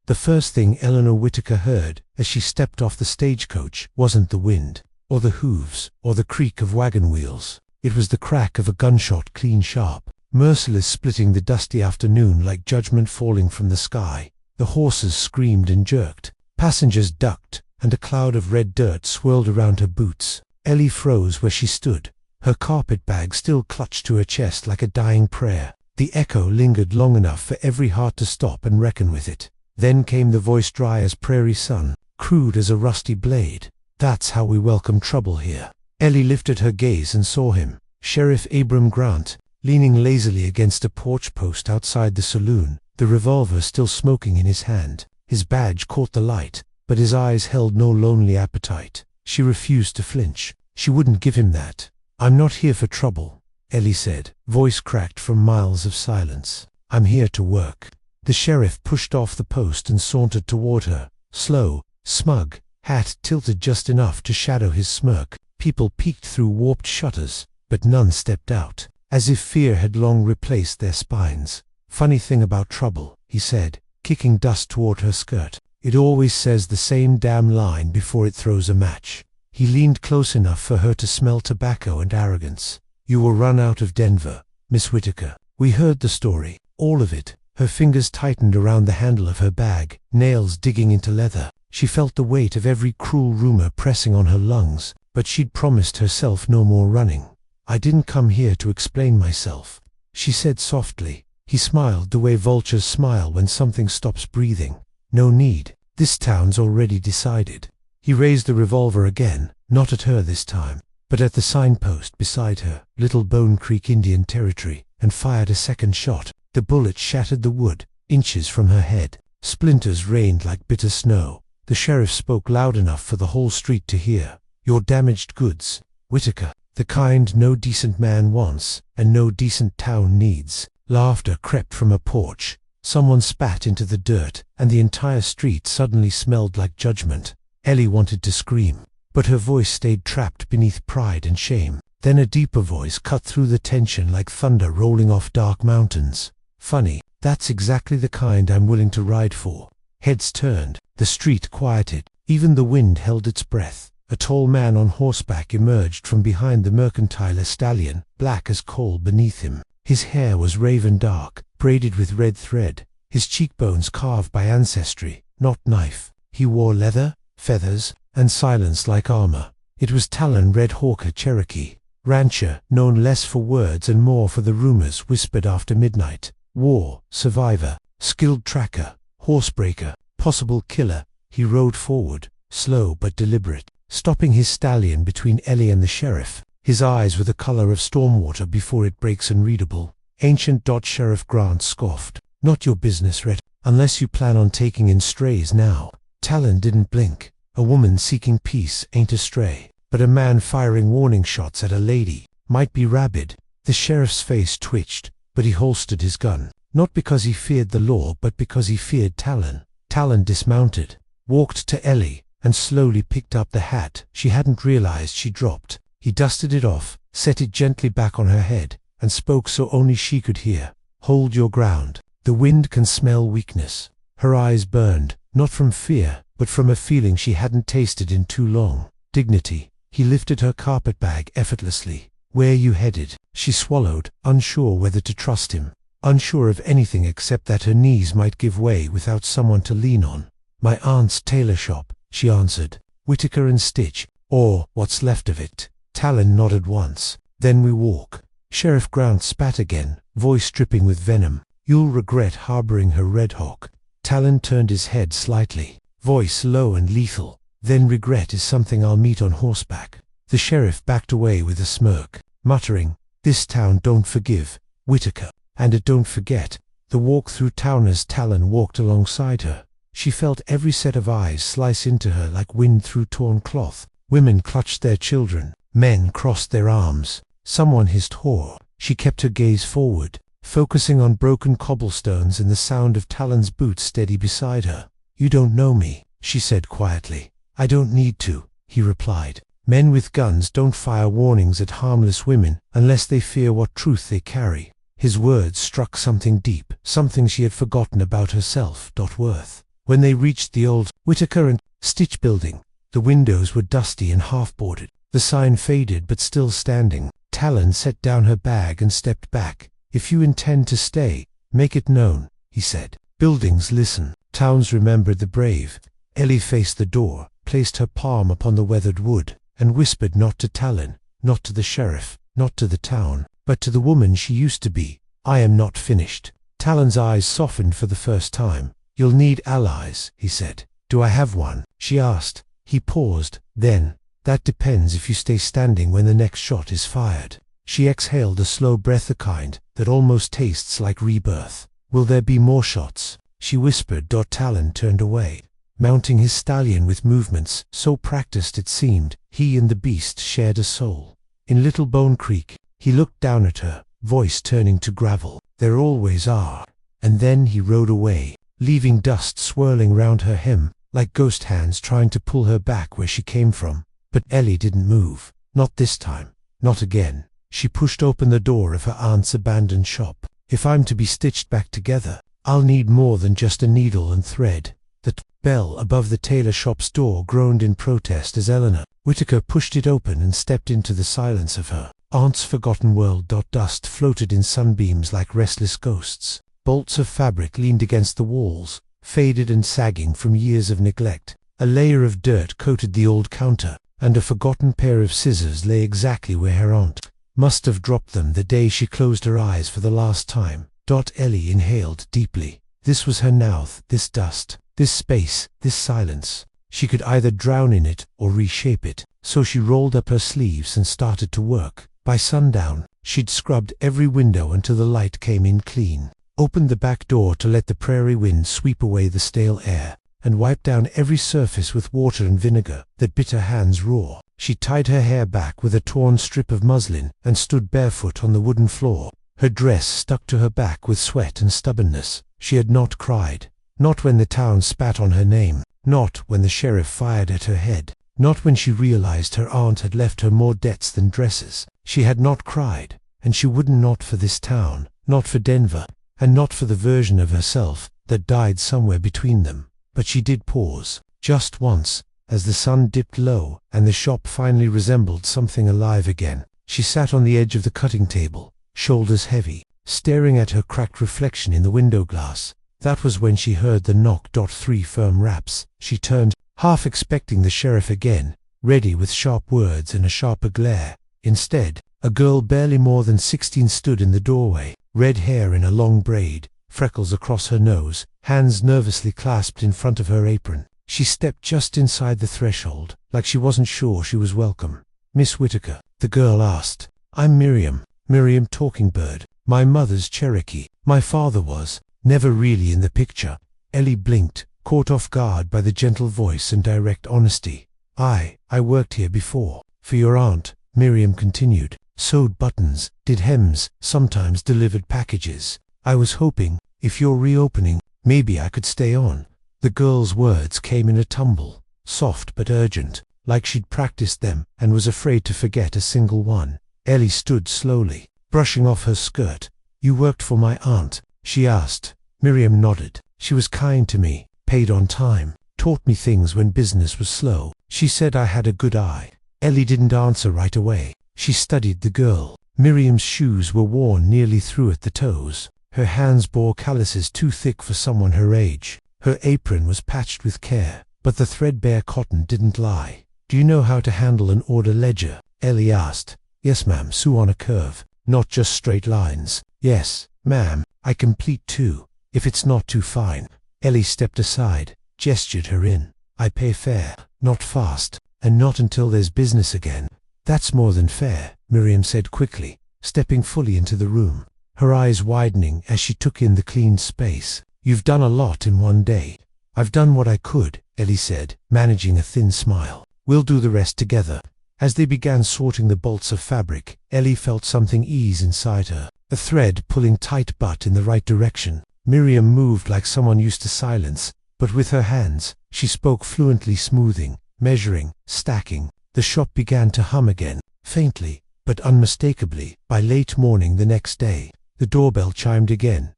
The first thing Eleanor Whitaker heard as she stepped off the stagecoach wasn't the wind, or the hooves, or the creak of wagon wheels. It was the crack of a gunshot, clean sharp, merciless, splitting the dusty afternoon like judgment falling from the sky. The horses screamed and jerked, passengers ducked, and a cloud of red dirt swirled around her boots. Ellie froze where she stood, her carpet bag still clutched to her chest like a dying prayer. The echo lingered long enough for every heart to stop and reckon with it. Then came the voice, dry as prairie sun, crude as a rusty blade. "That's how we welcome trouble here." Ellie lifted her gaze and saw him, Sheriff Abram Grant, leaning lazily against a porch post outside the saloon, the revolver still smoking in his hand. His badge caught the light, but his eyes held no lonely appetite. She refused to flinch. She wouldn't give him that. "I'm not here for trouble," Ellie said, voice cracked from miles of silence. "I'm here to work." The sheriff pushed off the post and sauntered toward her, slow, smug, hat tilted just enough to shadow his smirk. People peeked through warped shutters, but none stepped out, as if fear had long replaced their spines. "Funny thing about trouble," he said, kicking dust toward her skirt. "It always says the same damn line before it throws a match." He leaned close enough for her to smell tobacco and arrogance. "You were run out of Denver, Miss Whitaker. We heard the story, all of it." Her fingers tightened around the handle of her bag, nails digging into leather. She felt the weight of every cruel rumor pressing on her lungs, but she'd promised herself no more running. "I didn't come here to explain myself," she said softly. He smiled the way vultures smile when something stops breathing. "No need. This town's already decided." He raised the revolver again, not at her this time, but at the signpost beside her, Little Bone Creek Indian Territory, and fired a second shot. The bullet shattered the wood, inches from her head. Splinters rained like bitter snow. The sheriff spoke loud enough for the whole street to hear. "You're damaged goods, Whitaker. The kind no decent man wants, and no decent town needs." Laughter crept from a porch. Someone spat into the dirt, and the entire street suddenly smelled like judgment. Ellie wanted to scream, but her voice stayed trapped beneath pride and shame. Then a deeper voice cut through the tension like thunder rolling off dark mountains. "Funny, that's exactly the kind I'm willing to ride for." Heads turned, the street quieted, even the wind held its breath. A tall man on horseback emerged from behind the mercantile stallion, black as coal beneath him. His hair was raven dark, braided with red thread, his cheekbones carved by ancestry, not knife. He wore leather, feathers, and silence like armor. It was Talon Red Hawker Cherokee, rancher, known less for words and more for the rumors whispered after midnight. War, survivor, skilled tracker, horsebreaker, possible killer. He rode forward, slow but deliberate, stopping his stallion between Ellie and the sheriff. His eyes were the color of stormwater before it breaks unreadable. "Ancient." Sheriff Grant scoffed. "Not your business, Rhett, unless you plan on taking in strays now." Talon didn't blink. A woman seeking peace ain't a stray, but a man firing warning shots at a lady might be rabid. The sheriff's face twitched, but he holstered his gun, not because he feared the law but because he feared Talon. Talon dismounted, walked to Ellie, and slowly picked up the hat she hadn't realized she dropped. He dusted it off, set it gently back on her head, and spoke so only she could hear. "Hold your ground. The wind can smell weakness." Her eyes burned, not from fear, but from a feeling she hadn't tasted in too long. Dignity. He lifted her carpetbag effortlessly. "Where you headed?" She swallowed, unsure whether to trust him, unsure of anything except that her knees might give way without someone to lean on. "My aunt's tailor shop," she answered. "Whitaker and Stitch, or what's left of it." Talon nodded once. "Then we walk." Sheriff Grant spat again, voice dripping with venom. "You'll regret harboring her, Red Hawk." Talon turned his head slightly, voice low and lethal. "Then regret is something I'll meet on horseback." The sheriff backed away with a smirk, muttering, "This town don't forgive, Whitaker, and it don't forget." The walk through town as Talon walked alongside her. She felt every set of eyes slice into her like wind through torn cloth. Women clutched their children, men crossed their arms. Someone hissed whore. She kept her gaze forward, focusing on broken cobblestones and the sound of Talon's boots steady beside her. "You don't know me," she said quietly. "I don't need to," he replied. "Men with guns don't fire warnings at harmless women unless they fear what truth they carry." His words struck something deep, something she had forgotten about herself. Worth. When they reached the old Whitaker and Stitch building, the windows were dusty and half-boarded. The sign faded but still standing. Talon set down her bag and stepped back. "If you intend to stay, make it known," he said. "Buildings listen. Towns remember the brave." Ellie faced the door, placed her palm upon the weathered wood, and whispered not to Talon, not to the sheriff, not to the town, but to the woman she used to be. "I am not finished." Talon's eyes softened for the first time. "You'll need allies," he said. "Do I have one?" she asked. He paused. Then, "That depends if you stay standing when the next shot is fired." She exhaled a slow breath, the kind that almost tastes like rebirth. "Will there be more shots?" she whispered. Talon turned away, mounting his stallion with movements so practiced it seemed he and the beast shared a soul. In Little Bone Creek, he looked down at her, voice turning to gravel. "There always are." And then he rode away, leaving dust swirling round her hem, like ghost hands trying to pull her back where she came from. But Ellie didn't move. Not this time. Not again. She pushed open the door of her aunt's abandoned shop. "If I'm to be stitched back together, I'll need more than just a needle and thread." The bell above the tailor shop's door groaned in protest as Eleanor Whitaker pushed it open and stepped into the silence of her aunt's forgotten world. Dust floated in sunbeams like restless ghosts. Bolts of fabric leaned against the walls, faded and sagging from years of neglect. A layer of dirt coated the old counter, and a forgotten pair of scissors lay exactly where her aunt must have dropped them the day she closed her eyes for the last time. Ellie inhaled deeply. This was her now, this dust, this space, this silence. She could either drown in it or reshape it, so she rolled up her sleeves and started to work. By sundown, she'd scrubbed every window until the light came in clean, opened the back door to let the prairie wind sweep away the stale air, and wiped down every surface with water and vinegar that bit her hands raw. She tied her hair back with a torn strip of muslin and stood barefoot on the wooden floor. Her dress stuck to her back with sweat and stubbornness. She had not cried. Not when the town spat on her name. Not when the sheriff fired at her head. Not when she realized her aunt had left her more debts than dresses. She had not cried, and she wouldn't, not for this town, not for Denver, and not for the version of herself that died somewhere between them. But she did pause, just once, as the sun dipped low and the shop finally resembled something alive again. She sat on the edge of the cutting table, shoulders heavy, staring at her cracked reflection in the window glass. That was when she heard the knock. 3 firm raps. She turned, half expecting the sheriff again, ready with sharp words and a sharper glare. Instead, a girl barely more than 16 stood in the doorway, red hair in a long braid, freckles across her nose, hands nervously clasped in front of her apron. She stepped just inside the threshold, like she wasn't sure she was welcome. "Miss Whitaker?" the girl asked. "I'm Miriam Talkingbird. My mother's Cherokee. My father was never really in the picture." Ellie blinked, caught off guard by the gentle voice and direct honesty. I worked here before. For your aunt," Miriam continued. "Sewed buttons, did hems, sometimes delivered packages. I was hoping, if you're reopening, maybe I could stay on." The girl's words came in a tumble, soft but urgent, like she'd practiced them and was afraid to forget a single one. Ellie stood slowly, brushing off her skirt. "You worked for my aunt?" she asked. Miriam nodded. "She was kind to me, paid on time, taught me things when business was slow. She said I had a good eye." Ellie didn't answer right away. She studied the girl. Miriam's shoes were worn nearly through at the toes. Her hands bore calluses too thick for someone her age. Her apron was patched with care, but the threadbare cotton didn't lie. "Do you know how to handle an order ledger?" Ellie asked. "Yes, ma'am, sew on a curve, not just straight lines." "Yes, ma'am, I complete too, if it's not too fine." Ellie stepped aside, gestured her in. "I pay fair, not fast, and not until there's business again." "That's more than fair," Miriam said quickly, stepping fully into the room, her eyes widening as she took in the clean space. "You've done a lot in one day." "I've done what I could," Ellie said, managing a thin smile. "We'll do the rest together." As they began sorting the bolts of fabric, Ellie felt something ease inside her, a thread pulling tight but in the right direction. Miriam moved like someone used to silence, but with her hands, she spoke fluently, smoothing, measuring, stacking. The shop began to hum again, faintly, but unmistakably. By late morning the next day, the doorbell chimed again.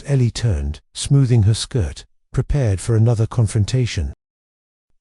Ellie turned, smoothing her skirt, prepared for another confrontation.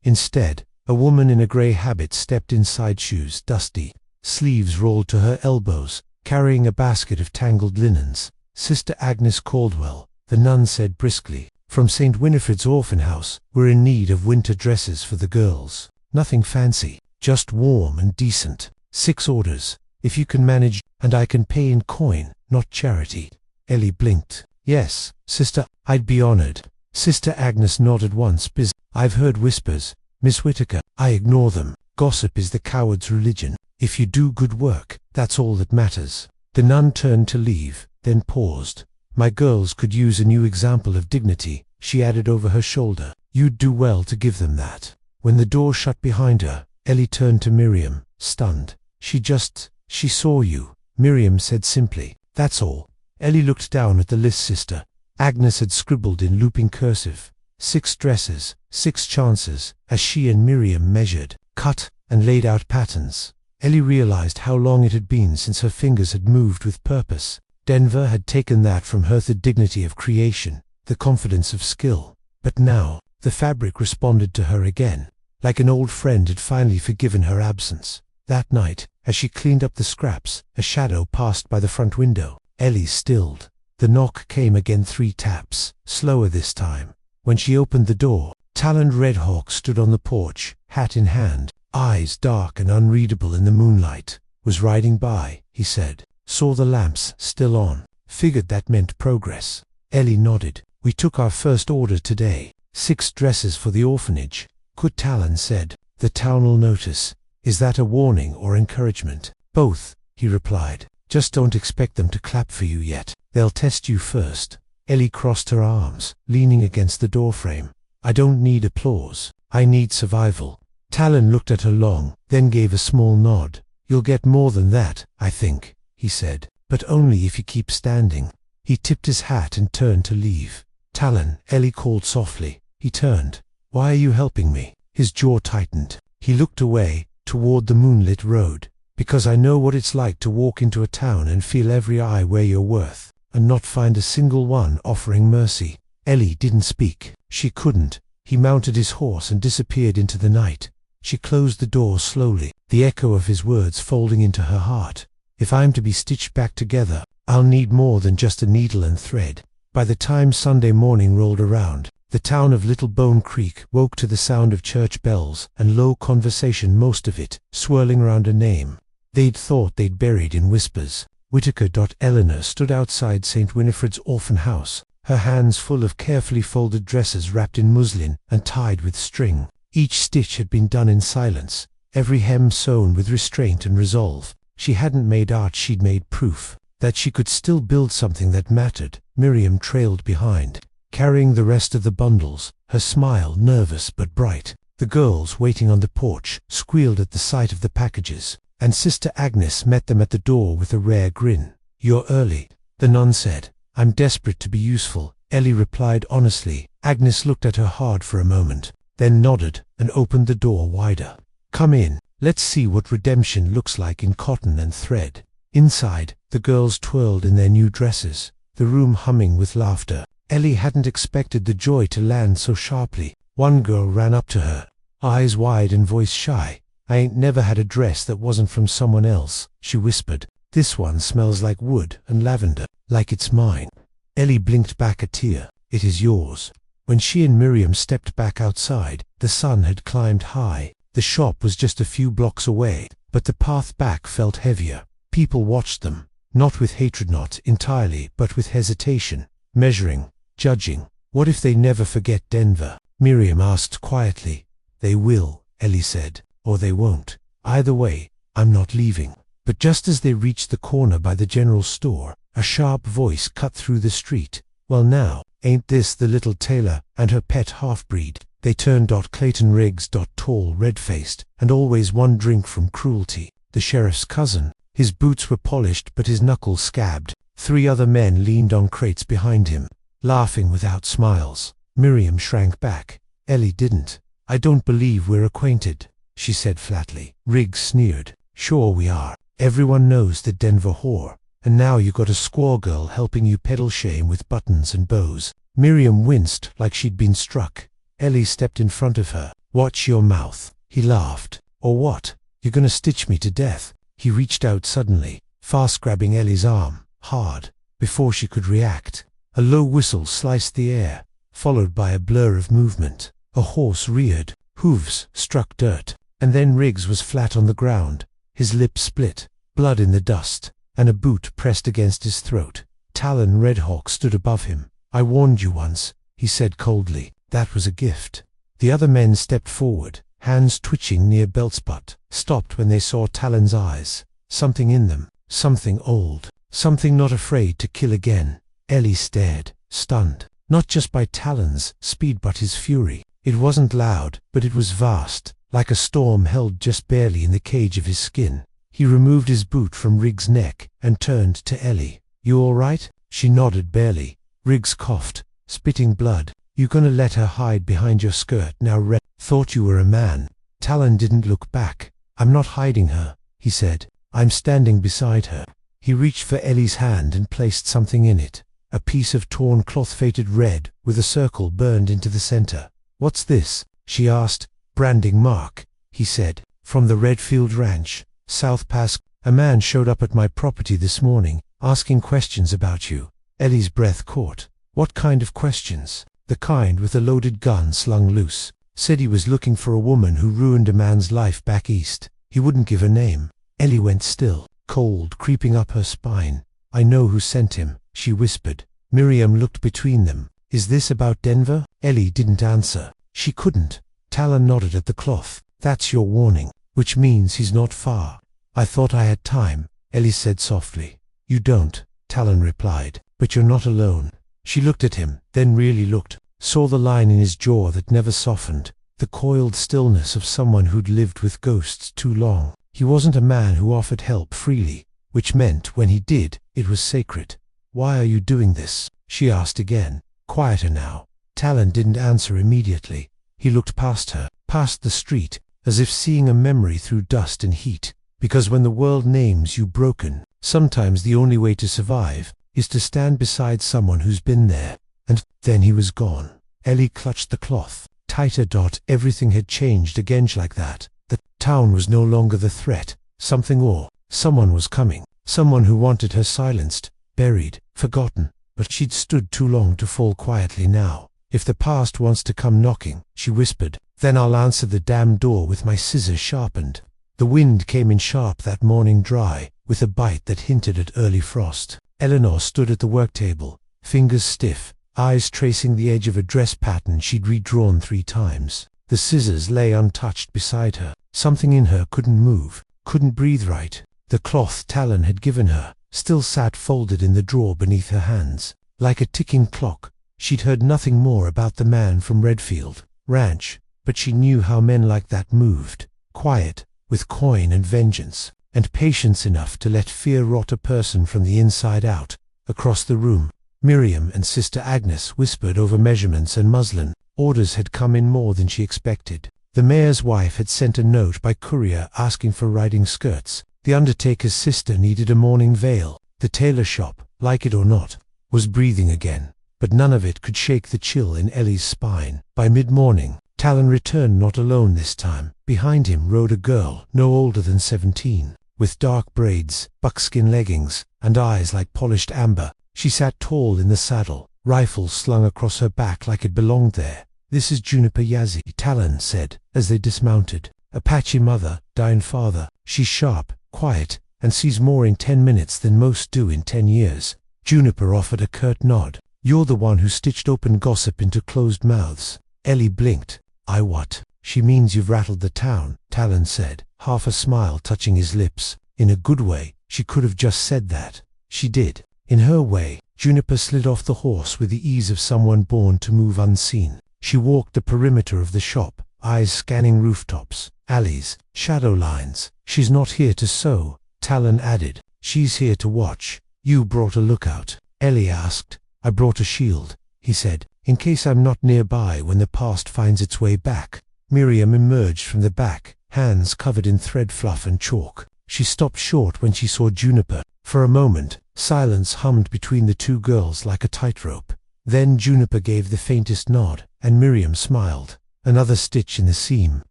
Instead, a woman in a grey habit stepped inside, shoes dusty, sleeves rolled to her elbows, carrying a basket of tangled linens. "Sister Agnes Caldwell," the nun said briskly, "from St. Winifred's orphan house. We're in need of winter dresses for the girls. Nothing fancy, just warm and decent. 6 orders, if you can manage, and I can pay in coin, not charity." Ellie blinked. "Yes, sister, I'd be honored." Sister Agnes nodded once. "I've heard whispers, Miss Whitaker. I ignore them. Gossip is the coward's religion. If you do good work, that's all that matters." The nun turned to leave, then paused. "My girls could use a new example of dignity," she added over her shoulder. "You'd do well to give them that." When the door shut behind her, Ellie turned to Miriam, stunned. She saw you," Miriam said simply. "That's all." Ellie looked down at the list Sister Agnes had scribbled in looping cursive. 6 dresses, 6 chances, as she and Miriam measured, cut, and laid out patterns. Ellie realized how long it had been since her fingers had moved with purpose. Denver had taken that from her, the dignity of creation, the confidence of skill. But now, the fabric responded to her again, like an old friend had finally forgiven her absence. That night, as she cleaned up the scraps, a shadow passed by the front window. Ellie stilled. The knock came again, 3 taps, slower this time. When she opened the door, Talon Redhawk stood on the porch, hat in hand, eyes dark and unreadable in the moonlight. "Was riding by," he said. "Saw the lamps still on. Figured that meant progress." Ellie nodded. "We took our first order today. 6 dresses for the orphanage." "Good," Talon said. "The town'll notice." "Is that a warning or encouragement?" "Both," he replied. "Just don't expect them to clap for you yet. They'll test you first." Ellie crossed her arms, leaning against the doorframe. "I don't need applause. I need survival." Talon looked at her long, then gave a small nod. "You'll get more than that, I think," he said, "but only if you keep standing." He tipped his hat and turned to leave. "Talon," Ellie called softly. He turned. "Why are you helping me?" His jaw tightened. He looked away, toward the moonlit road. "Because I know what it's like to walk into a town and feel every eye wear your worth, and not find a single one offering mercy." Ellie didn't speak. She couldn't. He mounted his horse and disappeared into the night. She closed the door slowly, the echo of his words folding into her heart. "If I'm to be stitched back together, I'll need more than just a needle and thread." By the time Sunday morning rolled around, the town of Little Bone Creek woke to the sound of church bells and low conversation, most of it swirling around a name they'd thought they'd buried in whispers. Whitaker. Eleanor stood outside St. Winifred's orphan house, her hands full of carefully folded dresses wrapped in muslin and tied with string. Each stitch had been done in silence, every hem sewn with restraint and resolve. She hadn't made art, she'd made proof that she could still build something that mattered. Miriam trailed behind, carrying the rest of the bundles, her smile nervous but bright. The girls waiting on the porch squealed at the sight of the packages, and Sister Agnes met them at the door with a rare grin. "You're early," the nun said. "I'm desperate to be useful," Ellie replied honestly. Agnes looked at her hard for a moment, then nodded and opened the door wider. "Come in. Let's see what redemption looks like in cotton and thread." Inside, the girls twirled in their new dresses, the room humming with laughter. Ellie hadn't expected the joy to land so sharply. One girl ran up to her, eyes wide and voice shy. "I ain't never had a dress that wasn't from someone else," she whispered. "This one smells like wood and lavender, like it's mine." Ellie blinked back a tear. "It is yours." When she and Miriam stepped back outside, the sun had climbed high. The shop was just a few blocks away, but the path back felt heavier. People watched them, not with hatred, not entirely, but with hesitation, measuring, judging. What if they never forget Denver? Miriam asked quietly. "They will," Ellie said, "or they won't. Either way, I'm not leaving." But just as they reached the corner by the general store, a sharp voice cut through the street. "Well now, ain't this the little tailor and her pet half-breed?" They turned. Clayton Riggs. Tall, red-faced, and always one drink from cruelty. The sheriff's cousin. His boots were polished but his knuckles scabbed. 3 other men leaned on crates behind him, laughing without smiles. Miriam shrank back. Ellie didn't. "I don't believe we're acquainted," she said flatly. Riggs sneered. "Sure we are. Everyone knows the Denver whore. And now you got a squaw girl helping you peddle shame with buttons and bows." Miriam winced like she'd been struck. Ellie stepped in front of her. "Watch your mouth," he laughed. "Or what? You're gonna stitch me to death." He reached out suddenly, fast grabbing Ellie's arm, hard. Before she could react, a low whistle sliced the air, followed by a blur of movement. A horse reared, hooves struck dirt, and then Riggs was flat on the ground, his lips split, blood in the dust, and a boot pressed against his throat. Talon Redhawk stood above him. "I warned you once," he said coldly. "That was a gift." The other men stepped forward, hands twitching near Beltspot, stopped when they saw Talon's eyes. Something in them, something old, something not afraid to kill again. Ellie stared, stunned, not just by Talon's speed but his fury. It wasn't loud, but it was vast, like a storm held just barely in the cage of his skin. He removed his boot from Riggs' neck and turned to Ellie. "You all right?" She nodded barely. Riggs coughed, spitting blood. "You gonna let her hide behind your skirt now, Red? Thought you were a man." Talon didn't look back. "I'm not hiding her," he said. "I'm standing beside her." He reached for Ellie's hand and placed something in it. A piece of torn cloth faded red, with a circle burned into the center. "What's this?" she asked. "Branding mark," he said. "From the Redfield Ranch, South Pass. A man showed up at my property this morning, asking questions about you." Ellie's breath caught. "What kind of questions?" "The kind with a loaded gun slung loose. Said he was looking for a woman who ruined a man's life back east. He wouldn't give her name." Ellie went still, cold creeping up her spine. "I know who sent him," she whispered. Miriam looked between them. "Is this about Denver?" Ellie didn't answer. She couldn't. Talon nodded at the cloth. "That's your warning, which means he's not far." "I thought I had time," Ellie said softly. "You don't," Talon replied, "but you're not alone." She looked at him, then really looked, saw the line in his jaw that never softened, the coiled stillness of someone who'd lived with ghosts too long. He wasn't a man who offered help freely, which meant when he did, it was sacred. "Why are you doing this?" she asked again, quieter now. Talon didn't answer immediately. He looked past her, past the street, as if seeing a memory through dust and heat. "Because when the world names you broken, sometimes the only way to survive is to stand beside someone who's been there." And then he was gone. Ellie clutched the cloth, tighter. Everything had changed again like that. The town was no longer the threat. Someone was coming. Someone who wanted her silenced, buried, forgotten. But she'd stood too long to fall quietly now. "If the past wants to come knocking," she whispered, "then I'll answer the damn door with my scissors sharpened." The wind came in sharp that morning, dry, with a bite that hinted at early frost. Eleanor stood at the work table, fingers stiff, eyes tracing the edge of a dress pattern she'd redrawn 3 times. The scissors lay untouched beside her. Something in her couldn't move, couldn't breathe right. The cloth Talon had given her still sat folded in the drawer beneath her hands, like a ticking clock. She'd heard nothing more about the man from Redfield Ranch, but she knew how men like that moved, quiet, with coin and vengeance, and patience enough to let fear rot a person from the inside out. Across the room, Miriam and Sister Agnes whispered over measurements and muslin. Orders had come in more than she expected. The mayor's wife had sent a note by courier asking for riding skirts. The undertaker's sister needed a mourning veil. The tailor shop, like it or not, was breathing again, but none of it could shake the chill in Ellie's spine. By mid-morning, Talon returned, not alone this time. Behind him rode a girl no older than 17, with dark braids, buckskin leggings, and eyes like polished amber. She sat tall in the saddle, rifle slung across her back like it belonged there. "This is Juniper Yazzie," Talon said, as they dismounted. "Apache mother, Dine father. She's sharp, quiet, and sees more in 10 minutes than most do in 10 years. Juniper offered a curt nod. "You're the one who stitched open gossip into closed mouths." Ellie blinked. "I what?" "She means you've rattled the town," Talon said, half a smile touching his lips. In a good way, she could have just said that. She did. In her way, Juniper slid off the horse with the ease of someone born to move unseen. She walked the perimeter of the shop, eyes scanning rooftops, alleys, shadow lines. "She's not here to sew," Talon added. "She's here to watch." "You brought a lookout?" Ellie asked. "I brought a shield," he said, "in case I'm not nearby when the past finds its way back." Miriam emerged from the back, hands covered in thread fluff and chalk. She stopped short when she saw Juniper. For a moment, silence hummed between the two girls like a tightrope. Then Juniper gave the faintest nod, and Miriam smiled. Another stitch in the seam.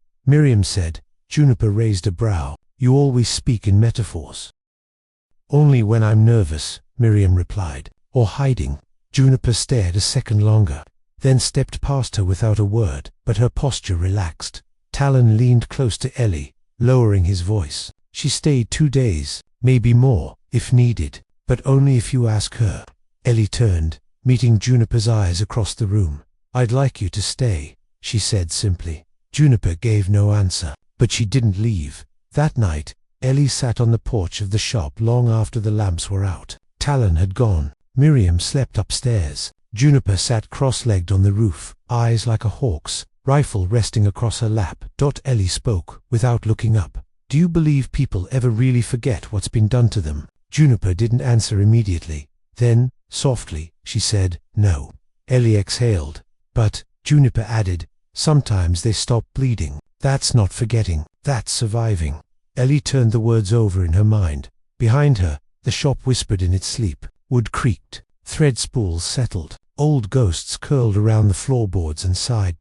Miriam said. Juniper raised a brow. You always speak in metaphors. Only when I'm nervous, Miriam replied. Or hiding. Juniper stared a second longer, then stepped past her without a word, but her posture relaxed. Talon leaned close to Ellie, lowering his voice. She stayed 2 days, maybe more, if needed, but only if you ask her. Ellie turned, meeting Juniper's eyes across the room. I'd like you to stay, she said simply. Juniper gave no answer, but she didn't leave. That night, Ellie sat on the porch of the shop long after the lamps were out. Talon had gone. Miriam slept upstairs. Juniper sat cross-legged on the roof, eyes like a hawk's, rifle resting across her lap. Ellie spoke, without looking up. Do you believe people ever really forget what's been done to them? Juniper didn't answer immediately. Then, softly, she said, no. Ellie exhaled. But, Juniper added, sometimes they stop bleeding. That's not forgetting, that's surviving. Ellie turned the words over in her mind. Behind her, the shop whispered in its sleep. Wood creaked. Thread spools settled. Old ghosts curled around the floorboards and sighed.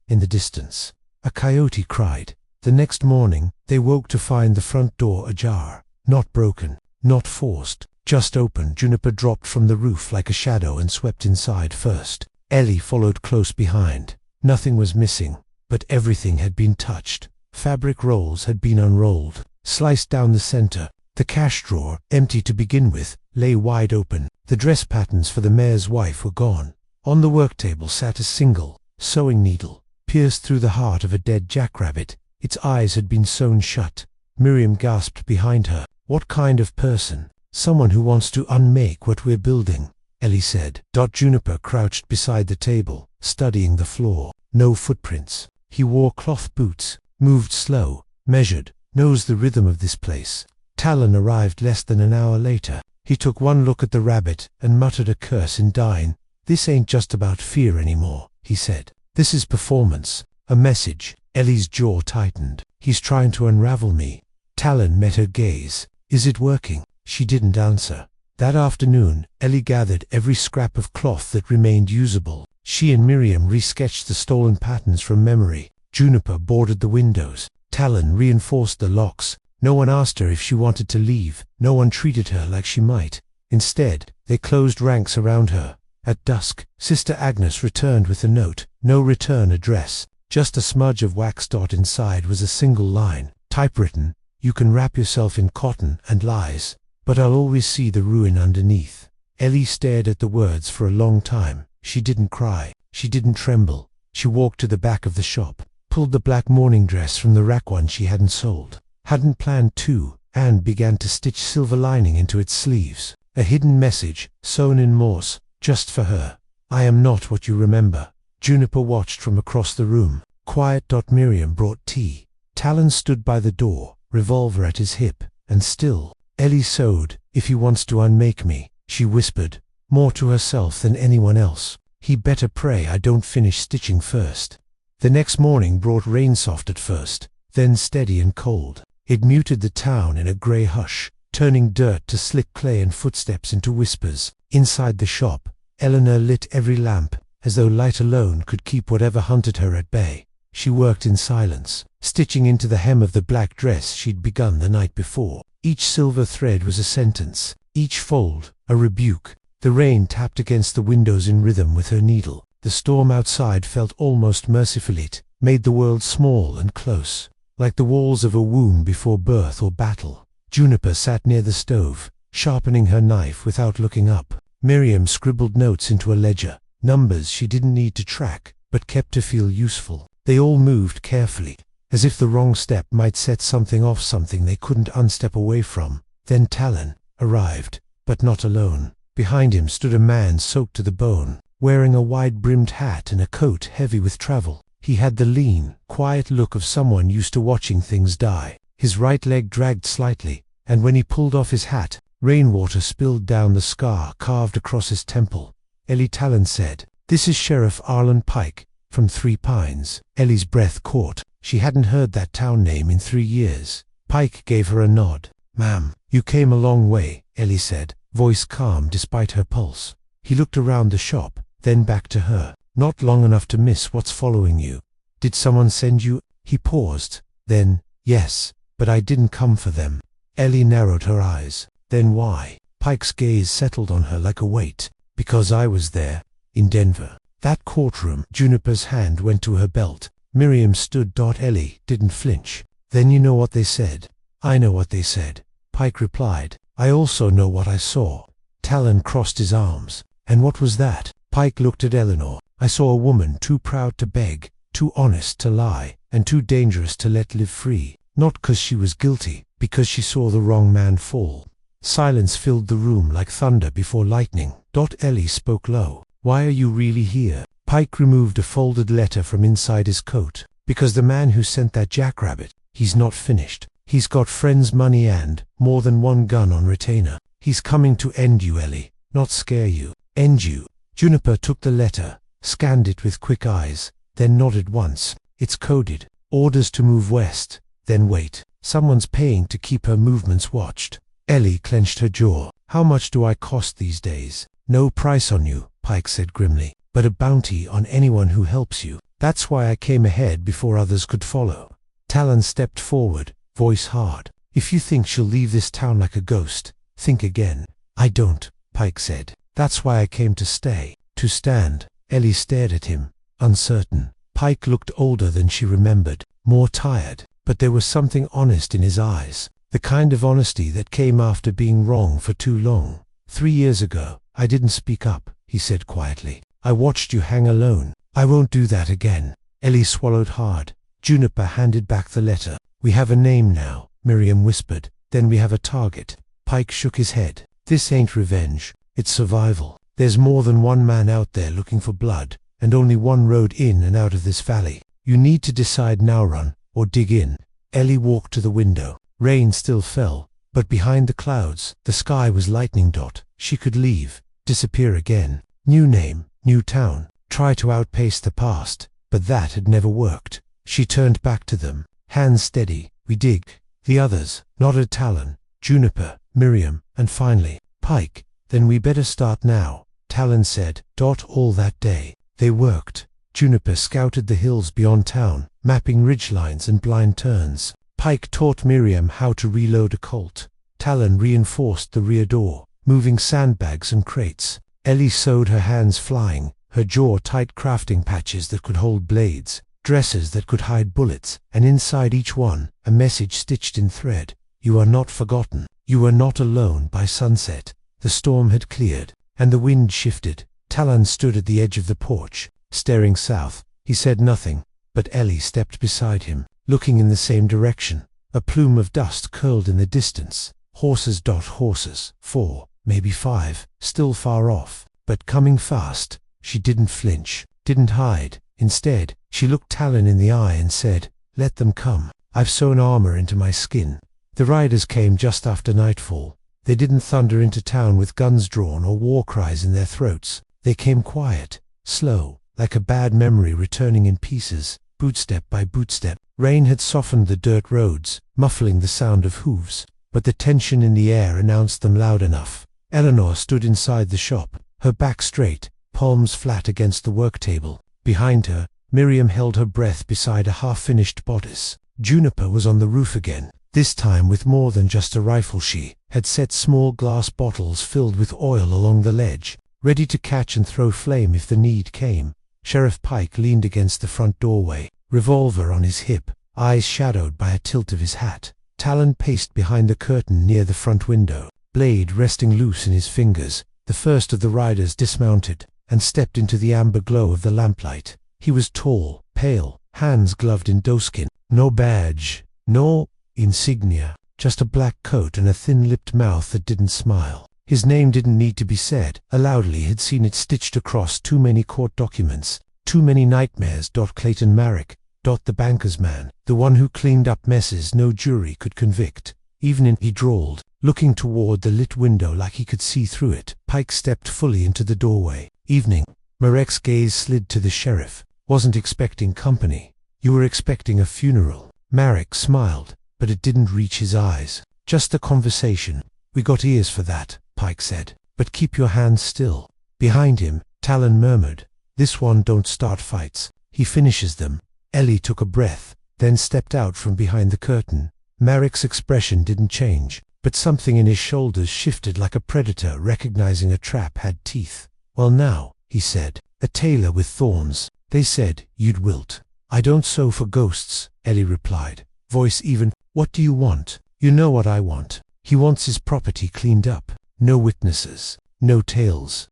In the distance, a coyote cried. The next morning, they woke to find the front door ajar. Not broken, not forced, just open. Juniper dropped from the roof like a shadow and swept inside first. Ellie followed close behind. Nothing was missing, but everything had been touched. Fabric rolls had been unrolled, sliced down the center. The cash drawer, empty to begin with, lay wide open. The dress patterns for the mayor's wife were gone. On the worktable sat a single, sewing needle, pierced through the heart of a dead jackrabbit. Its eyes had been sewn shut. Miriam gasped behind her. What kind of person? Someone who wants to unmake what we're building, Ellie said. Juniper crouched beside the table, studying the floor. No footprints. He wore cloth boots, moved slow, measured, knows the rhythm of this place. Talon arrived less than an hour later. He took one look at the rabbit and muttered a curse in Dine. This ain't just about fear anymore, he said. This is performance, a message. Ellie's jaw tightened. He's trying to unravel me. Talon met her gaze. Is it working? She didn't answer. That afternoon, Ellie gathered every scrap of cloth that remained usable. She and Miriam resketched the stolen patterns from memory. Juniper boarded the windows. Talon reinforced the locks. No one asked her if she wanted to leave. No one treated her like she might. Instead, they closed ranks around her. At dusk, Sister Agnes returned with a note. No return address. Just a smudge of wax. Inside was a single line, typewritten. You can wrap yourself in cotton and lies, but I'll always see the ruin underneath. Ellie stared at the words for a long time. She didn't cry. She didn't tremble. She walked to the back of the shop, pulled the black morning dress from the rack, one she hadn't sold. Hadn't planned to, and began to stitch silver lining into its sleeves. A hidden message, sewn in Morse, just for her. I am not what you remember. Juniper watched from across the room. Quiet. Miriam brought tea. Talon stood by the door, revolver at his hip, and still. Ellie sewed. If he wants to unmake me, she whispered, more to herself than anyone else. He better pray I don't finish stitching first. The next morning brought rain, soft at first, then steady and cold. It muted the town in a grey hush, turning dirt to slick clay and footsteps into whispers. Inside the shop, Eleanor lit every lamp, as though light alone could keep whatever hunted her at bay. She worked in silence, stitching into the hem of the black dress she'd begun the night before. Each silver thread was a sentence, each fold a rebuke. The rain tapped against the windows in rhythm with her needle. The storm outside felt almost merciful. It made the world small and close, like the walls of a womb before birth or battle. Juniper sat near the stove, sharpening her knife without looking up. Miriam scribbled notes into a ledger, numbers she didn't need to track, but kept to feel useful. They all moved carefully, as if the wrong step might set something off, something they couldn't unstep away from. Then Talon arrived, but not alone. Behind him stood a man soaked to the bone, wearing a wide-brimmed hat and a coat heavy with travel. He had the lean, quiet look of someone used to watching things die. His right leg dragged slightly, and when he pulled off his hat, rainwater spilled down the scar carved across his temple. Ellie. Talon said, "This is Sheriff Arlen Pike, from Three Pines." Ellie's breath caught. She hadn't heard that town name in 3 years. Pike gave her a nod. "Ma'am, you came a long way," Ellie said, voice calm despite her pulse. He looked around the shop. then back to her. Not long enough to miss what's following you. Did someone send you? He paused. Then, yes, but I didn't come for them. Ellie narrowed her eyes. Then why? Pike's gaze settled on her like a weight. Because I was there, in Denver. That courtroom. Juniper's hand went to her belt. Miriam stood. Ellie didn't flinch. Then you know what they said? I know what they said, Pike replied. I also know what I saw. Talon crossed his arms. And what was that? Pike looked at Eleanor. I saw a woman too proud to beg, too honest to lie, and too dangerous to let live free. Not because she was guilty, because she saw the wrong man fall. Silence filled the room like thunder before lightning. Ellie spoke low. Why are you really here? Pike removed a folded letter from inside his coat. Because the man who sent that jackrabbit, he's not finished. He's got friends, money, and more than one gun on retainer. He's coming to end you, Ellie. Not scare you. End you. Juniper took the letter, scanned it with quick eyes, then nodded once. It's coded. Orders to move west. Then wait. Someone's paying to keep her movements watched. Ellie clenched her jaw. How much do I cost these days? No price on you, Pike said grimly, but a bounty on anyone who helps you. That's why I came ahead before others could follow. Talon stepped forward, voice hard. If you think she'll leave this town like a ghost, think again. I don't, Pike said. That's why I came to stay. To stand. Ellie stared at him, uncertain. Pike looked older than she remembered, more tired, but there was something honest in his eyes. The kind of honesty that came after being wrong for too long. 3 years ago, I didn't speak up, he said quietly. I watched you hang alone. I won't do that again. Ellie swallowed hard. Juniper handed back the letter. We have a name now, Miriam whispered. Then we have a target. Pike shook his head. This ain't revenge. It's survival. There's more than one man out there looking for blood, and only one road in and out of this valley. You need to decide now, run, or dig in. Ellie walked to the window. Rain still fell, but behind the clouds, the sky was lightning. She could leave, disappear again. New name, new town. Try to outpace the past, but that had never worked. She turned back to them, hands steady. We dig. The others nodded. Talon, Juniper, Miriam, and finally, Pike. Then we better start now, Talon said. All that day, they worked. Juniper scouted the hills beyond town, mapping ridgelines and blind turns. Pike taught Miriam how to reload a Colt. Talon reinforced the rear door, moving sandbags and crates. Ellie sewed, her hands flying, her jaw tight, crafting patches that could hold blades, dresses that could hide bullets, and inside each one, a message stitched in thread. You are not forgotten. You are not alone. By sunset, the storm had cleared, and the wind shifted. Talon stood at the edge of the porch, staring south. He said nothing, but Ellie stepped beside him, looking in the same direction. A plume of dust curled in the distance. Horses. Horses. 4, maybe 5, still far off, but coming fast. She didn't flinch, didn't hide. Instead, she looked Talon in the eye and said, let them come. I've sewn armor into my skin. The riders came just after nightfall. They didn't thunder into town with guns drawn or war cries in their throats. They came quiet, slow, like a bad memory returning in pieces, bootstep by bootstep. Rain had softened the dirt roads, muffling the sound of hooves, but the tension in the air announced them loud enough. Eleanor stood inside the shop, her back straight, palms flat against the work table. Behind her, Miriam held her breath beside a half-finished bodice. Juniper was on the roof again, this time with more than just a rifle. She had set small glass bottles filled with oil along the ledge, ready to catch and throw flame if the need came. Sheriff Pike leaned against the front doorway, revolver on his hip, eyes shadowed by a tilt of his hat. Talon paced behind the curtain near the front window, blade resting loose in his fingers. The first of the riders dismounted and stepped into the amber glow of the lamplight. He was tall, pale, hands gloved in doeskin. No badge, no insignia, just a black coat and a thin-lipped mouth that didn't smile. His name didn't need to be said. Loudly had seen it stitched across too many court documents, too many nightmares. Clayton Marrick, the banker's man, the one who cleaned up messes no jury could convict. Even in, he drawled, looking toward the lit window like he could see through it. Pike stepped fully into the doorway. Evening. Marrick's gaze slid to the sheriff. Wasn't expecting company. You were expecting a funeral. Marrick smiled, but it didn't reach his eyes. Just a conversation. We got ears for that, Pike said. But keep your hands still. Behind him, Talon murmured. This one don't start fights. He finishes them. Ellie took a breath, then stepped out from behind the curtain. Marek's expression didn't change, but something in his shoulders shifted like a predator recognizing a trap had teeth. Well now, he said, a tailor with thorns. They said you'd wilt. I don't sew for ghosts, Ellie replied, voice even. What do you want? You know what I want. He wants his property cleaned up. No witnesses. No tales.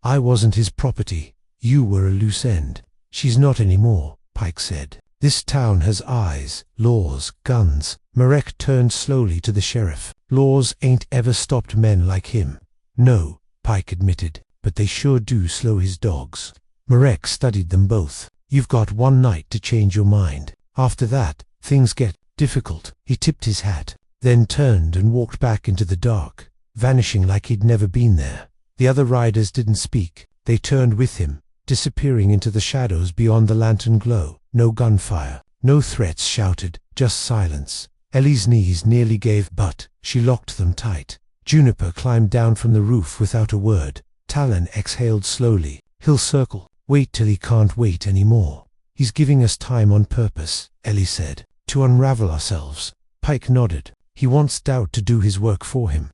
I wasn't his property. You were a loose end. She's not anymore, Pike said. This town has eyes, laws, guns. Marek turned slowly to the sheriff. Laws ain't ever stopped men like him. No, Pike admitted, but they sure do slow his dogs. Marek studied them both. You've got one night to change your mind. After that, things get difficult. He tipped his hat, then turned and walked back into the dark, vanishing like he'd never been there. The other riders didn't speak. They turned with him, disappearing into the shadows beyond the lantern glow. No gunfire, no threats shouted, just silence. Ellie's knees nearly gave, but she locked them tight. Juniper climbed down from the roof without a word. Talon exhaled slowly. He'll circle. Wait till he can't wait anymore. He's giving us time on purpose, Ellie said, to unravel ourselves. Pike nodded. He wants Doubt to do his work for him.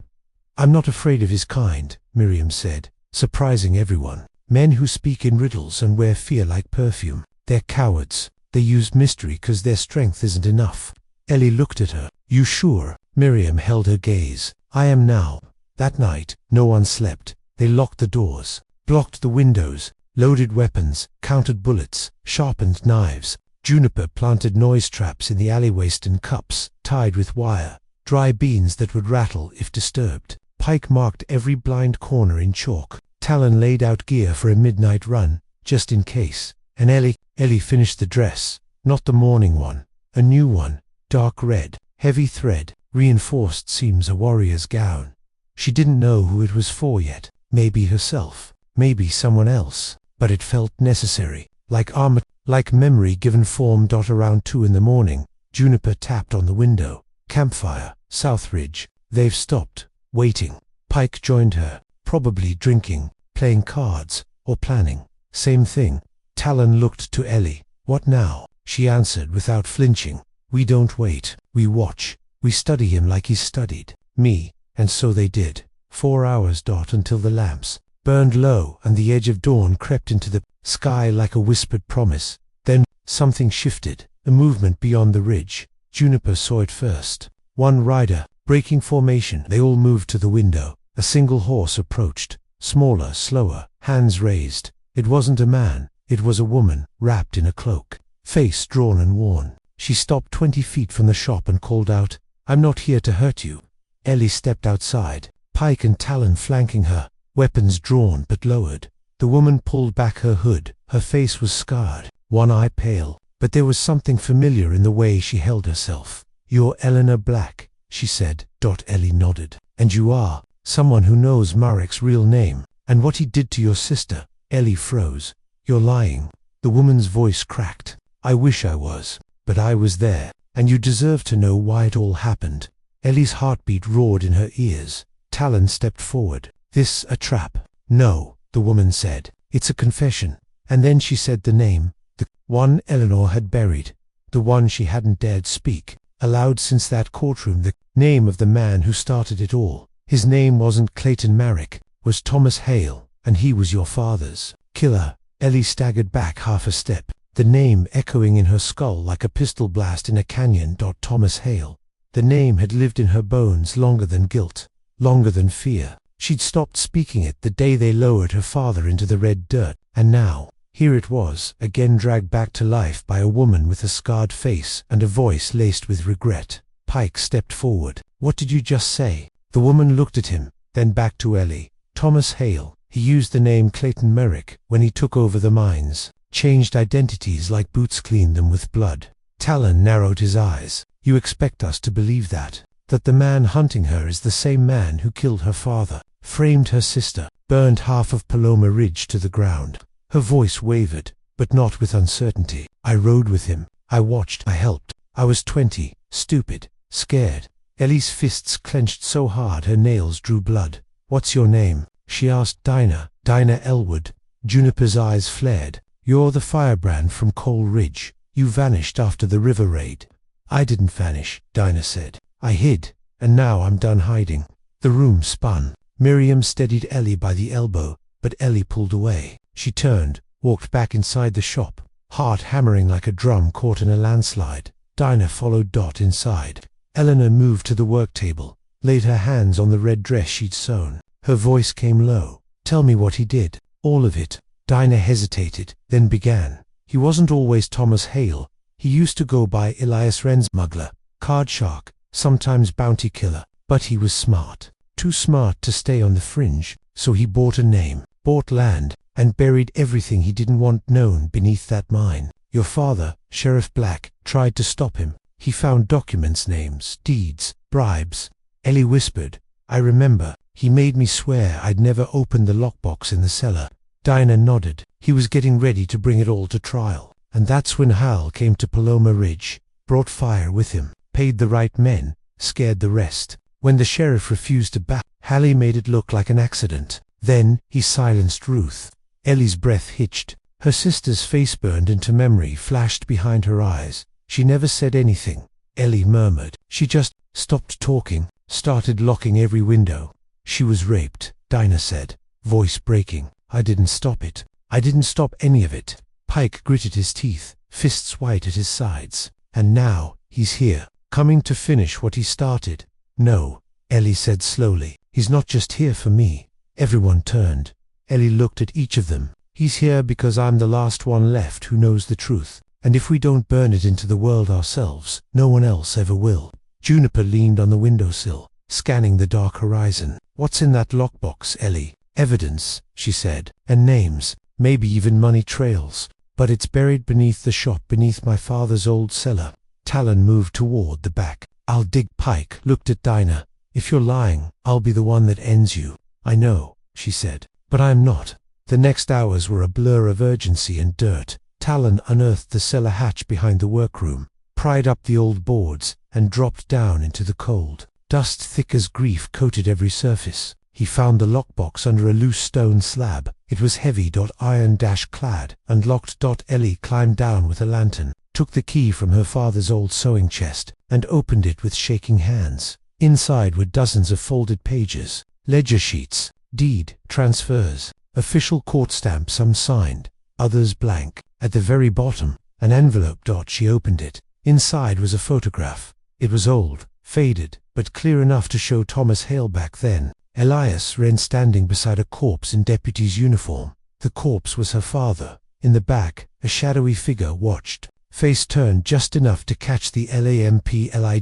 I'm not afraid of his kind, Miriam said, surprising everyone. Men who speak in riddles and wear fear like perfume. They're cowards. They use mystery 'cause their strength isn't enough. Ellie looked at her. You sure? Miriam held her gaze. I am now. That night, no one slept. They locked the doors, blocked the windows, loaded weapons, counted bullets, sharpened knives. Juniper planted noise traps in the alleyways and cups, tied with wire, dry beans that would rattle if disturbed. Pike marked every blind corner in chalk. Talon laid out gear for a midnight run, just in case. And Ellie finished the dress, not the morning one, a new one, dark red, heavy thread, reinforced seams, a warrior's gown. She didn't know who it was for yet. Maybe herself, maybe someone else, but it felt necessary, like armor, like memory given form. Around 2 in the morning, Juniper tapped on the window. Campfire, Southridge. They've stopped, waiting. Pike joined her, probably drinking, playing cards, or planning. Same thing. Talon looked to Ellie. What now? She answered without flinching. We don't wait, we watch. We study him like he's studied me, and so they did. 4 hours. Until the lamps burned low and the edge of dawn crept into the sky like a whispered promise. Then something shifted, a movement beyond the ridge. Juniper saw it first. One rider, breaking formation. They all moved to the window. A single horse approached, smaller, slower, hands raised. It wasn't a man, it was a woman, wrapped in a cloak, face drawn and worn. She stopped 20 feet from the shop and called out, I'm not here to hurt you. Ellie stepped outside, Pike and Talon flanking her, weapons drawn but lowered. The woman pulled back her hood. Her face was scarred, one eye pale, but there was something familiar in the way she held herself. You're Eleanor Black, she said. Ellie nodded. And you are someone who knows Marek's real name, and what he did to your sister. Ellie froze. You're lying. The woman's voice cracked. I wish I was, but I was there, and you deserve to know why it all happened. Ellie's heartbeat roared in her ears. Talon stepped forward. This a trap? No, the woman said. It's a confession. And then she said the name, the one Eleanor had buried, the one she hadn't dared speak aloud since that courtroom, the name of the man who started it all. His name wasn't Clayton Marek, was Thomas Hale, and he was your father's killer. Ellie staggered back half a step, the name echoing in her skull like a pistol blast in a canyon. Thomas Hale. The name had lived in her bones longer than guilt, longer than fear. She'd stopped speaking it the day they lowered her father into the red dirt, and now, here it was, again dragged back to life by a woman with a scarred face and a voice laced with regret. Pike stepped forward. What did you just say? The woman looked at him, then back to Ellie. Thomas Hale. He used the name Clayton Merrick when he took over the mines, changed identities like boots cleaned them with blood. Talon narrowed his eyes. You expect us to believe that? That the man hunting her is the same man who killed her father, framed her sister, burned half of Paloma Ridge to the ground? Her voice wavered, but not with uncertainty. I rode with him. I watched. I helped. I was 20, stupid, scared. Ellie's fists clenched so hard her nails drew blood. What's your name? she asked Dinah Elwood. Juniper's eyes flared. "You're the firebrand from Coal Ridge. You vanished after the river raid." "I didn't vanish," Dinah said. "I hid, and now I'm done hiding." The room spun. Miriam steadied Ellie by the elbow, but Ellie pulled away. She turned, walked back inside the shop, heart hammering like a drum caught in a landslide. Dinah followed Dot inside. Eleanor moved to the work table, laid her hands on the red dress she'd sewn. Her voice came low. "Tell me what he did." "All of it." Dinah hesitated, then began. "He wasn't always Thomas Hale. He used to go by Elias Wren's smuggler, card shark, sometimes bounty killer. But he was smart. Too smart to stay on the fringe, so he bought a name, bought land, and buried everything he didn't want known beneath that mine. Your father, Sheriff Black, tried to stop him. He found documents, names, deeds, bribes." Ellie whispered. "I remember. He made me swear I'd never opened the lockbox in the cellar." Dinah nodded. "He was getting ready to bring it all to trial. And that's when Hal came to Paloma Ridge, brought fire with him, paid the right men, scared the rest. When the sheriff refused to back, Hallie made it look like an accident. Then he silenced Ruth." Ellie's breath hitched. Her sister's face burned into memory, flashed behind her eyes. "She never said anything," Ellie murmured. "She just stopped talking, started locking every window." "She was raped," Dinah said, voice breaking. "I didn't stop it. I didn't stop any of it." Pike gritted his teeth, fists white at his sides. "And now, he's here, coming to finish what he started." "No," Ellie said slowly. "He's not just here for me." Everyone turned. Ellie looked at each of them. "He's here because I'm the last one left who knows the truth. And if we don't burn it into the world ourselves, no one else ever will." Juniper leaned on the windowsill, scanning the dark horizon. "What's in that lockbox, Ellie?" "Evidence," she said, "and names, maybe even money trails. But it's buried beneath the shop, beneath my father's old cellar." Talon moved toward the back. "I'll dig." Pike looked at Dinah. "If you're lying, I'll be the one that ends you." "I know," she said, "but I'm not." The next hours were a blur of urgency and dirt. Talon unearthed the cellar hatch behind the workroom, pried up the old boards, and dropped down into the cold. Dust thick as grief coated every surface. He found the lockbox under a loose stone slab. It was heavy, iron-clad, and locked. Ellie climbed down with a lantern, took the key from her father's old sewing chest, and opened it with shaking hands. Inside were dozens of folded pages, ledger sheets, deed, transfers, official court stamps, some signed, others blank. At the very bottom, an envelope. She opened it. Inside was a photograph. It was old, faded, but clear enough to show Thomas Hale back then. Elias Wren standing beside a corpse in deputy's uniform. The corpse was her father. In the back, a shadowy figure watched, face turned just enough to catch the lamplight.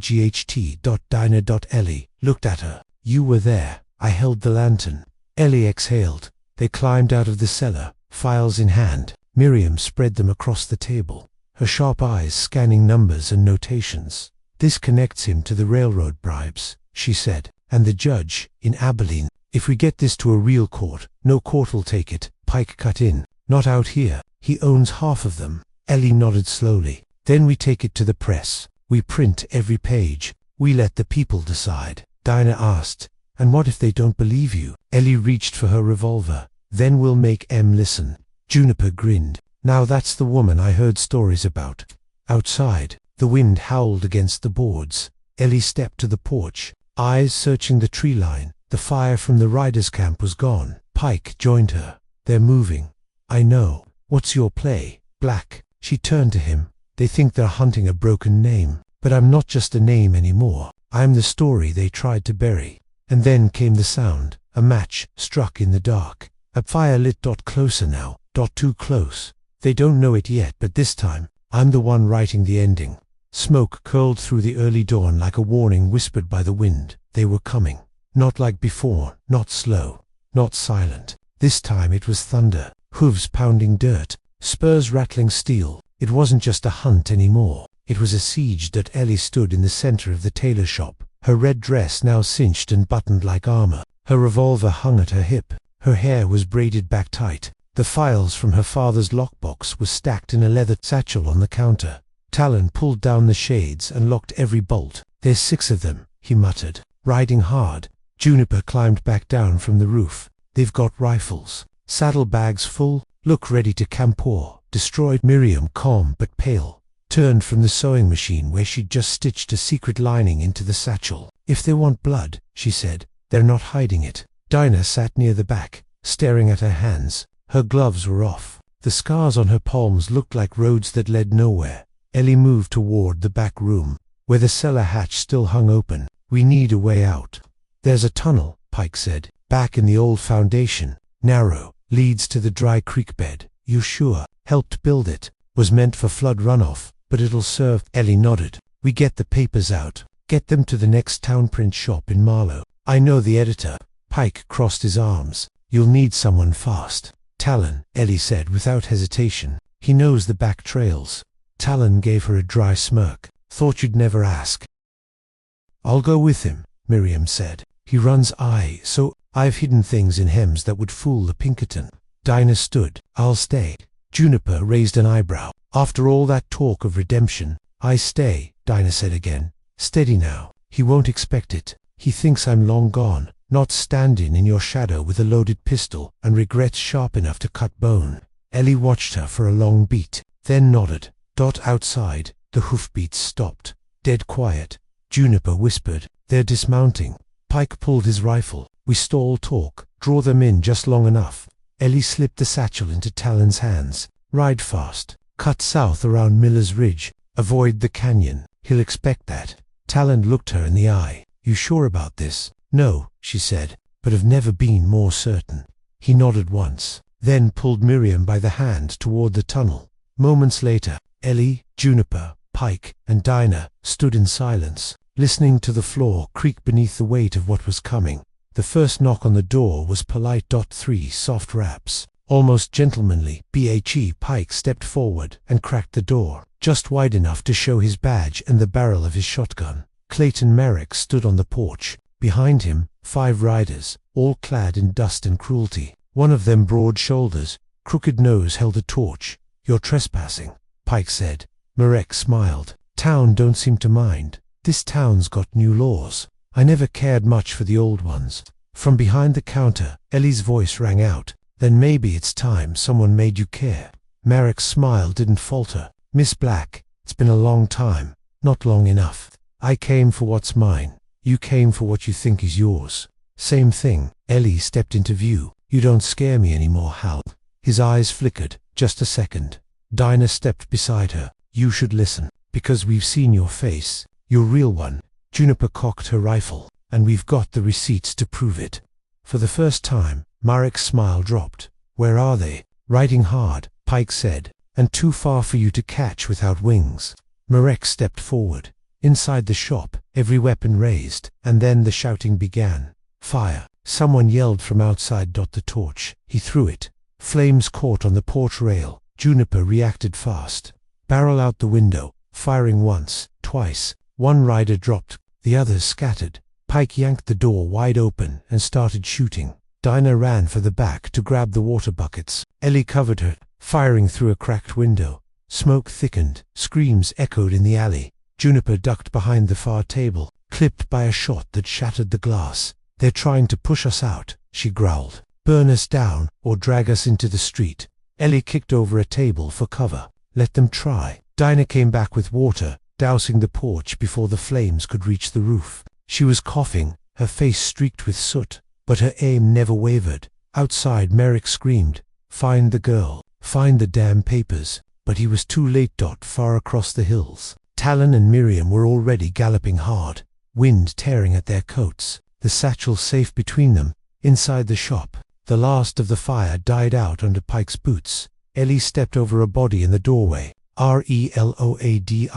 Dinah. Ellie looked at her. "You were there." I held the lantern. Ellie exhaled. They climbed out of the cellar, files in hand. Miriam spread them across the table, her sharp eyes scanning numbers and notations. "This connects him to the railroad bribes," she said, "and the judge in Abilene. If we get this to a real court, no court will take it." Pike cut in. "Not out here. He owns half of them." Ellie nodded slowly. "Then we take it to the press. We print every page. We let the people decide." Dinah asked, "And what if they don't believe you?" Ellie reached for her revolver. "Then we'll make M listen." Juniper grinned. "Now that's the woman I heard stories about." Outside, the wind howled against the boards. Ellie stepped to the porch, eyes searching the tree line. The fire from the riders' camp was gone. Pike joined her. "They're moving." "I know. What's your play, Black?" She turned to him. "They think they're hunting a broken name. But I'm not just a name anymore. I'm the story they tried to bury." And then came the sound. A match struck in the dark. A fire lit. Closer now. Too close. They don't know it yet, but this time, I'm the one writing the ending. Smoke curled through the early dawn like a warning whispered by the wind. They were coming. Not like before, not slow, not silent. This time it was thunder, hooves pounding dirt, spurs rattling steel. It wasn't just a hunt anymore. It was a siege. Ellie stood in the center of the tailor shop, her red dress now cinched and buttoned like armor. Her revolver hung at her hip. Her hair was braided back tight. The files from her father's lockbox were stacked in a leather satchel on the counter. Talon pulled down the shades and locked every bolt. "There's 6 of them," he muttered, riding hard. Juniper climbed back down from the roof. They've got rifles, saddlebags full, look ready to campfire. Destroyed. Miriam, calm but pale, turned from the sewing machine where she'd just stitched a secret lining into the satchel. If they want blood, she said, they're not hiding it. Dinah sat near the back, staring at her hands. Her gloves were off. The scars on her palms looked like roads that led nowhere. Ellie moved toward the back room, where the cellar hatch still hung open. We need a way out. There's a tunnel, Pike said, back in the old foundation. Narrow, leads to the dry creek bed. You sure? Helped build it. Was meant for flood runoff, but it'll serve. Ellie nodded. We get the papers out. Get them to the next town print shop in Marlow. I know the editor. Pike crossed his arms. You'll need someone fast. Talon, Ellie said without hesitation. He knows the back trails. Talon gave her a dry smirk. Thought you'd never ask. I'll go with him, Miriam said. He runs so I've hidden things in hems that would fool the Pinkerton. Dinah stood. I'll stay. Juniper raised an eyebrow. After all that talk of redemption, I stay, Dinah said again. Steady now. He won't expect it. He thinks I'm long gone, not standing in your shadow with a loaded pistol and regrets sharp enough to cut bone. Ellie watched her for a long beat, then nodded. Outside, the hoofbeats stopped. Dead quiet. Juniper whispered, they're dismounting. Pike pulled his rifle. We stall talk, draw them in just long enough. Ellie slipped the satchel into Talon's hands. Ride fast. Cut south around Miller's Ridge. Avoid the canyon. He'll expect that. Talon looked her in the eye. You sure about this? No, she said, but have never been more certain. He nodded once, then pulled Miriam by the hand toward the tunnel. Moments later, Ellie, Juniper, Pike, and Dinah stood in silence, listening to the floor creak beneath the weight of what was coming. The first knock on the door was polite. 3 soft raps. Almost gentlemanly. Pike stepped forward and cracked the door, just wide enough to show his badge and the barrel of his shotgun. Clayton Merrick stood on the porch. Behind him, 5 riders, all clad in dust and cruelty. One of them, broad shoulders, crooked nose, held a torch. You're trespassing, Pike said. Merrick smiled. Town don't seem to mind. This town's got new laws. I never cared much for the old ones. From behind the counter, Ellie's voice rang out. Then maybe it's time someone made you care. Merrick's smile didn't falter. Miss Black, it's been a long time. Not long enough. I came for what's mine. You came for what you think is yours. Same thing. Ellie stepped into view. You don't scare me anymore, Hal. His eyes flickered. Just a second. Dinah stepped beside her. You should listen. Because we've seen your face. Your real one. Juniper cocked her rifle. And we've got the receipts to prove it. For the first time, Merrick's smile dropped. Where are they? Riding hard, Pike said. And too far for you to catch without wings. Merrick stepped forward. Inside the shop, every weapon raised, and then the shouting began. Fire! Someone yelled from outside. The torch. He threw it. Flames caught on the porch rail. Juniper reacted fast. Barrel out the window, firing once, twice. One rider dropped, the others scattered. Pike yanked the door wide open and started shooting. Dinah ran for the back to grab the water buckets. Ellie covered her, firing through a cracked window. Smoke thickened, screams echoed in the alley. Juniper ducked behind the far table, clipped by a shot that shattered the glass. They're trying to push us out, she growled. Burn us down, or drag us into the street. Ellie kicked over a table for cover. Let them try. Dinah came back with water, dousing the porch before the flames could reach the roof. She was coughing, her face streaked with soot, but her aim never wavered. Outside, Merrick screamed, "Find the girl, find the damn papers." But he was too late. Far across the hills, Talon and Miriam were already galloping hard, wind tearing at their coats, the satchel safe between them. Inside the shop, the last of the fire died out under Pike's boots. Ellie stepped over a body in the doorway. RELOADING.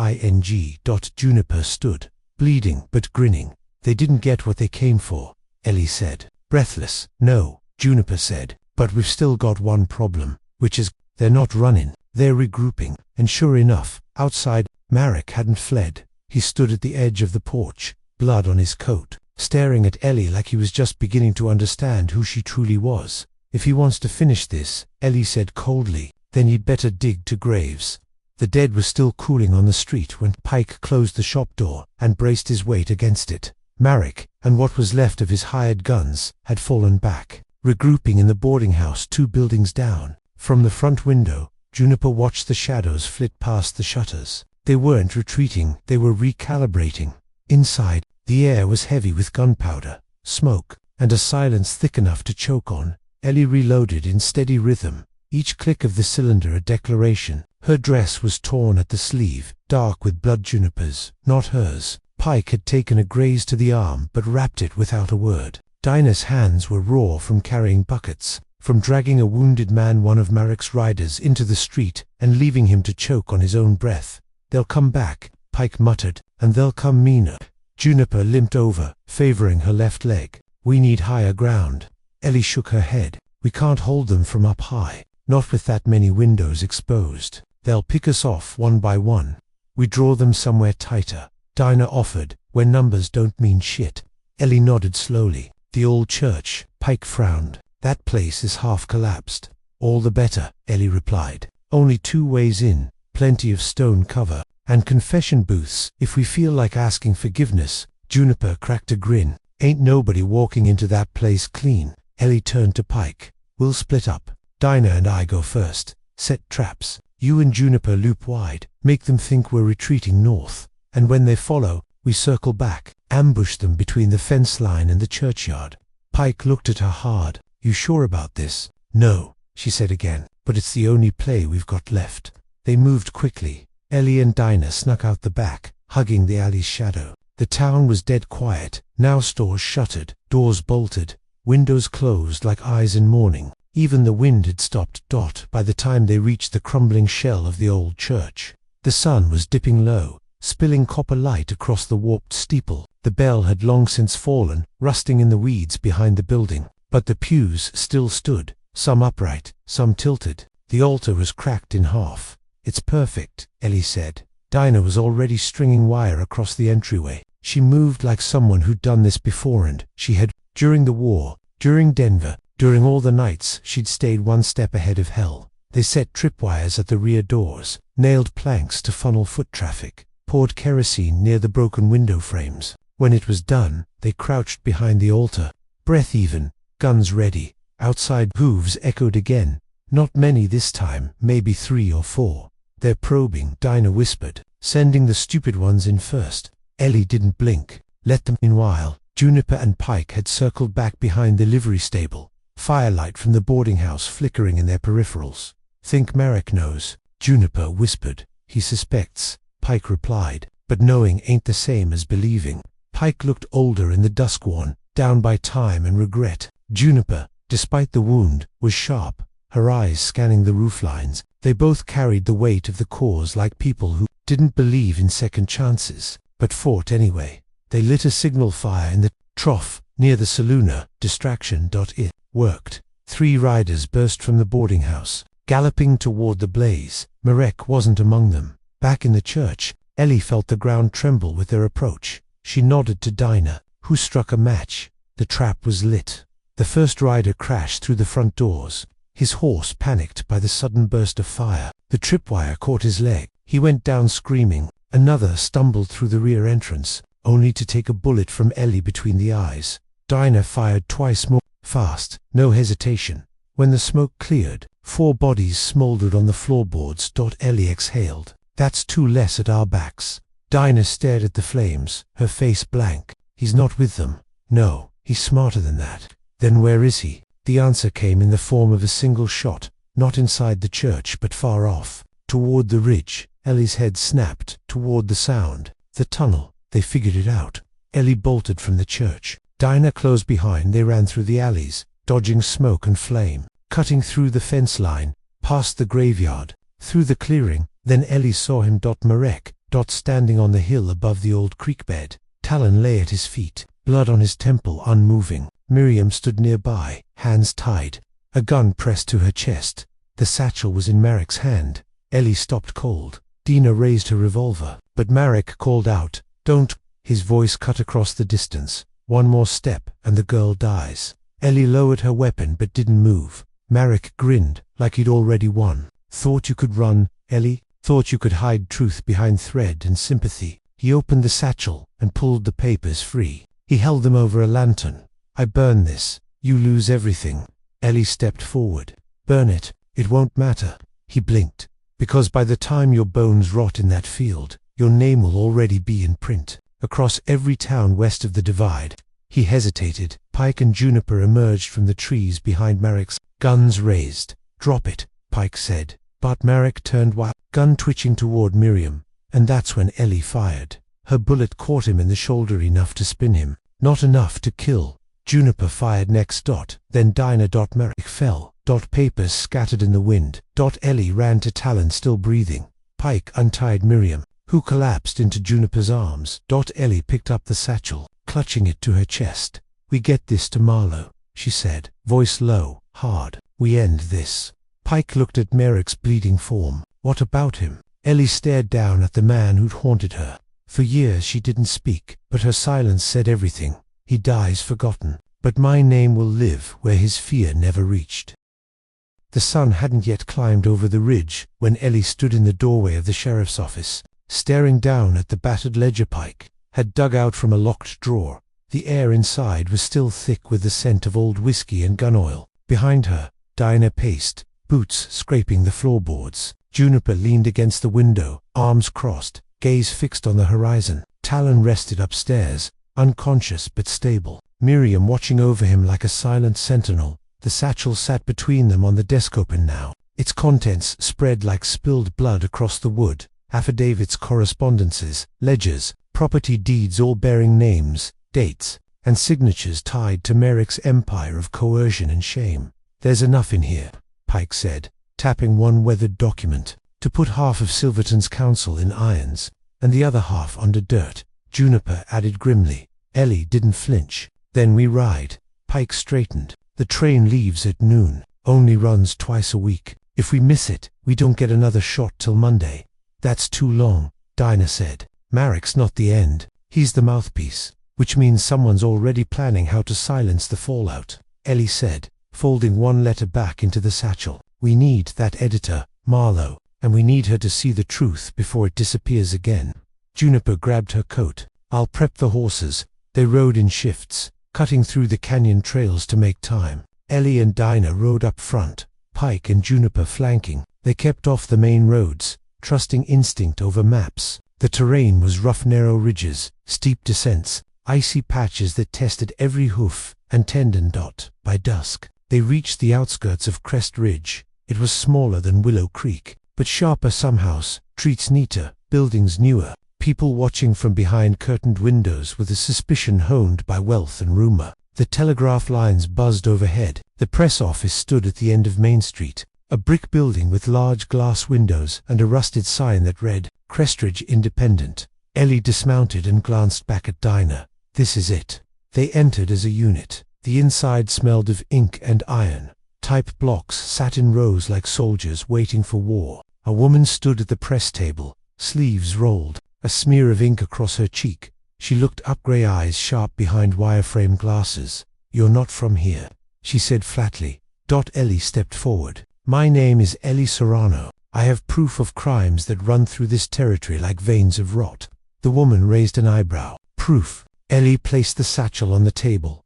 Juniper stood, bleeding but grinning. They didn't get what they came for, Ellie said. Breathless. No, Juniper said, but we've still got one problem, which is, they're not running, they're regrouping. And sure enough, outside, Merrick hadn't fled. He stood at the edge of the porch, blood on his coat, staring at Ellie like he was just beginning to understand who she truly was. If he wants to finish this, Ellie said coldly, then you'd better dig 2 graves. The dead was still cooling on the street when Pike closed the shop door and braced his weight against it. Merrick, and what was left of his hired guns, had fallen back. regrouping in the boarding house 2 buildings down. From the front window, Juniper watched the shadows flit past the shutters. They weren't retreating, they were recalibrating. Inside, the air was heavy with gunpowder, smoke, and a silence thick enough to choke on. Ellie reloaded in steady rhythm, each click of the cylinder a declaration. Her dress was torn at the sleeve, dark with blood. Juniper's, not hers. Pike had taken a graze to the arm but wrapped it without a word. Dinah's hands were raw from carrying buckets, from dragging a wounded man, one of Marek's riders, into the street and leaving him to choke on his own breath. "They'll come back," Pike muttered, "and they'll come meaner." Juniper limped over, favoring her left leg. "We need higher ground." Ellie shook her head. "We can't hold them from up high, not with that many windows exposed. They'll pick us off one by one. We draw them somewhere tighter," Dinah offered, "where numbers don't mean shit." Ellie nodded slowly. "The old church," Pike frowned. "That place is half collapsed." "All the better," Ellie replied. "Only 2 ways in, plenty of stone cover, and confession booths if we feel like asking forgiveness." Juniper cracked a grin. "Ain't nobody walking into that place clean." Ellie turned to Pike. "We'll split up. Dinah and I go first. Set traps. You and Juniper loop wide. Make them think we're retreating north. And when they follow, we circle back. Ambush them between the fence line and the churchyard." Pike looked at her hard. "You sure about this?" "No," she said again, "but it's the only play we've got left." They moved quickly. Ellie and Dinah snuck out the back, hugging the alley's shadow. The town was dead quiet. Now stores shuttered, doors bolted, windows closed like eyes in mourning. Even the wind had stopped. By the time they reached the crumbling shell of the old church, the sun was dipping low, spilling copper light across the warped steeple. The bell had long since fallen, rusting in the weeds behind the building, but the pews still stood, some upright, some tilted. The altar was cracked in half. "It's perfect," Ellie said. Dinah was already stringing wire across the entryway. She moved like someone who'd done this before, and she had, during the war, during Denver, during all the nights she'd stayed one step ahead of hell. They set tripwires at the rear doors, nailed planks to funnel foot traffic, poured kerosene near the broken window frames. When it was done, they crouched behind the altar, breath even, guns ready. Outside hooves echoed again. Not many this time, maybe 3 or 4. "They're probing," Dinah whispered, "sending the stupid ones in first." Ellie didn't blink. "Let them." Meanwhile, Juniper and Pike had circled back behind the livery stable, firelight from the boarding house flickering in their peripherals. "Think Marek knows," Juniper whispered. "He suspects," Pike replied, "but knowing ain't the same as believing." Pike looked older in the dusk, worn down by time and regret. Juniper, despite the wound, was sharp, her eyes scanning the rooflines. They both carried the weight of the cause like people who didn't believe in second chances, but fought anyway. They lit a signal fire in the trough near the saloon. Distraction. It worked. 3 riders burst from the boarding house, galloping toward the blaze. Marek wasn't among them. Back in the church, Ellie felt the ground tremble with their approach. She nodded to Dinah, who struck a match. The trap was lit. The first rider crashed through the front doors. His horse panicked by the sudden burst of fire. The tripwire caught his leg. He went down screaming. Another stumbled through the rear entrance, only to take a bullet from Ellie between the eyes. Dinah fired twice more, fast, no hesitation. When the smoke cleared, 4 bodies smoldered on the floorboards. Ellie exhaled. "That's 2 less at our backs." Dinah stared at the flames, her face blank. "He's not with them." "No, he's smarter than that." "Then where is he?" The answer came in the form of a single shot, not inside the church but far off, toward the ridge. Ellie's head snapped, toward the sound. The tunnel. They figured it out. Ellie bolted from the church. Dinah closed behind. They ran through the alleys, dodging smoke and flame, cutting through the fence line, past the graveyard, through the clearing. Then Ellie saw him. Marek, standing on the hill above the old creek bed. Talon lay at his feet, blood on his temple, unmoving. Miriam stood nearby, hands tied, a gun pressed to her chest. The satchel was in Marek's hand. Ellie stopped cold. Dinah raised her revolver, but Marek called out, "Don't!" His voice cut across the distance. "One more step, and the girl dies." Ellie lowered her weapon but didn't move. Marek grinned, like he'd already won. "Thought you could run, Ellie? Thought you could hide truth behind thread and sympathy?" He opened the satchel and pulled the papers free. He held them over a lantern. "I burn this. You lose everything." Ellie stepped forward. Burn it. It won't matter. He blinked. Because by the time your bones rot in that field, your name will already be in print. Across every town west of the divide. He hesitated. Pike and Juniper emerged from the trees behind Merrick's, guns raised. Drop it, Pike said. But Merrick turned wild, gun twitching toward Miriam, and that's when Ellie fired. Her bullet caught him in the shoulder enough to spin him, not enough to kill. Juniper fired next. Then Dinah. Merrick fell. Papers scattered in the wind. Ellie ran to Talon still breathing. Pike untied Miriam, who collapsed into Juniper's arms. Ellie picked up the satchel, clutching it to her chest. We get this to Marlowe, she said, voice low, hard. We end this. Pike looked at Merrick's bleeding form. What about him? Ellie stared down at the man who'd haunted her. For years she didn't speak, but her silence said everything. He dies forgotten, but my name will live where his fear never reached. The sun hadn't yet climbed over the ridge when Ellie stood in the doorway of the sheriff's office, staring down at the battered ledger Pike had dug out from a locked drawer. The air inside was still thick with the scent of old whiskey and gun oil. Behind her, Dinah paced, boots scraping the floorboards. Juniper leaned against the window, arms crossed, gaze fixed on the horizon. Talon rested upstairs, unconscious but stable. Miriam watching over him like a silent sentinel. The satchel sat between them on the desk, open now. Its contents spread like spilled blood across the wood. Affidavits, correspondences, ledgers, property deeds, all bearing names, dates, and signatures tied to Merrick's empire of coercion and shame. There's enough in here, Pike said, tapping one weathered document, to put half of Silverton's council in irons, and the other half under dirt. Juniper added grimly. Ellie didn't flinch. Then we ride. Pike straightened. The train leaves at noon, only runs twice a week. If we miss it, we don't get another shot till Monday. That's too long, Dinah said. Merrick's not the end. He's the mouthpiece, which means someone's already planning how to silence the fallout. Ellie said, folding one letter back into the satchel. We need that editor, Marlowe, and we need her to see the truth before it disappears again. Juniper grabbed her coat. I'll prep the horses. They rode in shifts, cutting through the canyon trails to make time. Ellie and Dinah rode up front, Pike and Juniper flanking. They kept off the main roads, trusting instinct over maps. The terrain was rough, narrow ridges, steep descents, icy patches that tested every hoof and tendon. By dusk, they reached the outskirts of Crest Ridge. It was smaller than Willow Creek, but sharper somehow, streets neater, buildings newer, people watching from behind curtained windows with a suspicion honed by wealth and rumor. The telegraph lines buzzed overhead. The press office stood at the end of Main Street, a brick building with large glass windows and a rusted sign that read, Crestridge Independent. Ellie dismounted and glanced back at Dinah. This is it. They entered as a unit. The inside smelled of ink and iron. Type blocks sat in rows like soldiers waiting for war. A woman stood at the press table, sleeves rolled, a smear of ink across her cheek. She looked up, grey eyes sharp behind wireframe glasses. You're not from here, she said flatly. Ellie stepped forward. My name is Ellie Serrano. I have proof of crimes that run through this territory like veins of rot. The woman raised an eyebrow. Proof. Ellie placed the satchel on the table.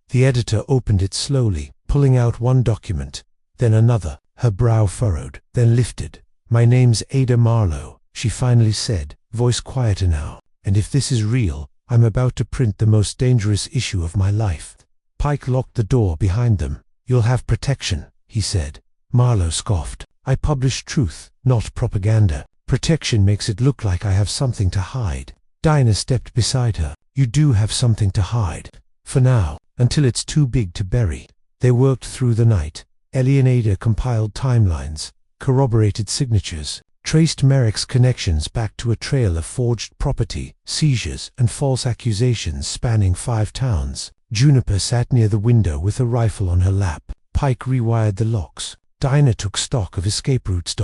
The editor opened it slowly, pulling out one document, then another. Her brow furrowed, then lifted. My name's Ada Marlowe, she finally said, voice quieter now. And if this is real, I'm about to print the most dangerous issue of my life. Pike locked the door behind them. You'll have protection, he said. Marlowe scoffed. I publish truth, not propaganda. Protection makes it look like I have something to hide. Dinah stepped beside her. You do have something to hide. For now, until it's too big to bury. They worked through the night. Ellie and Ada compiled timelines, corroborated signatures, traced Merrick's connections back to a trail of forged property, seizures, and false accusations spanning 5 towns. Juniper sat near the window with a rifle on her lap. Pike rewired the locks. Dinah took stock of escape routes.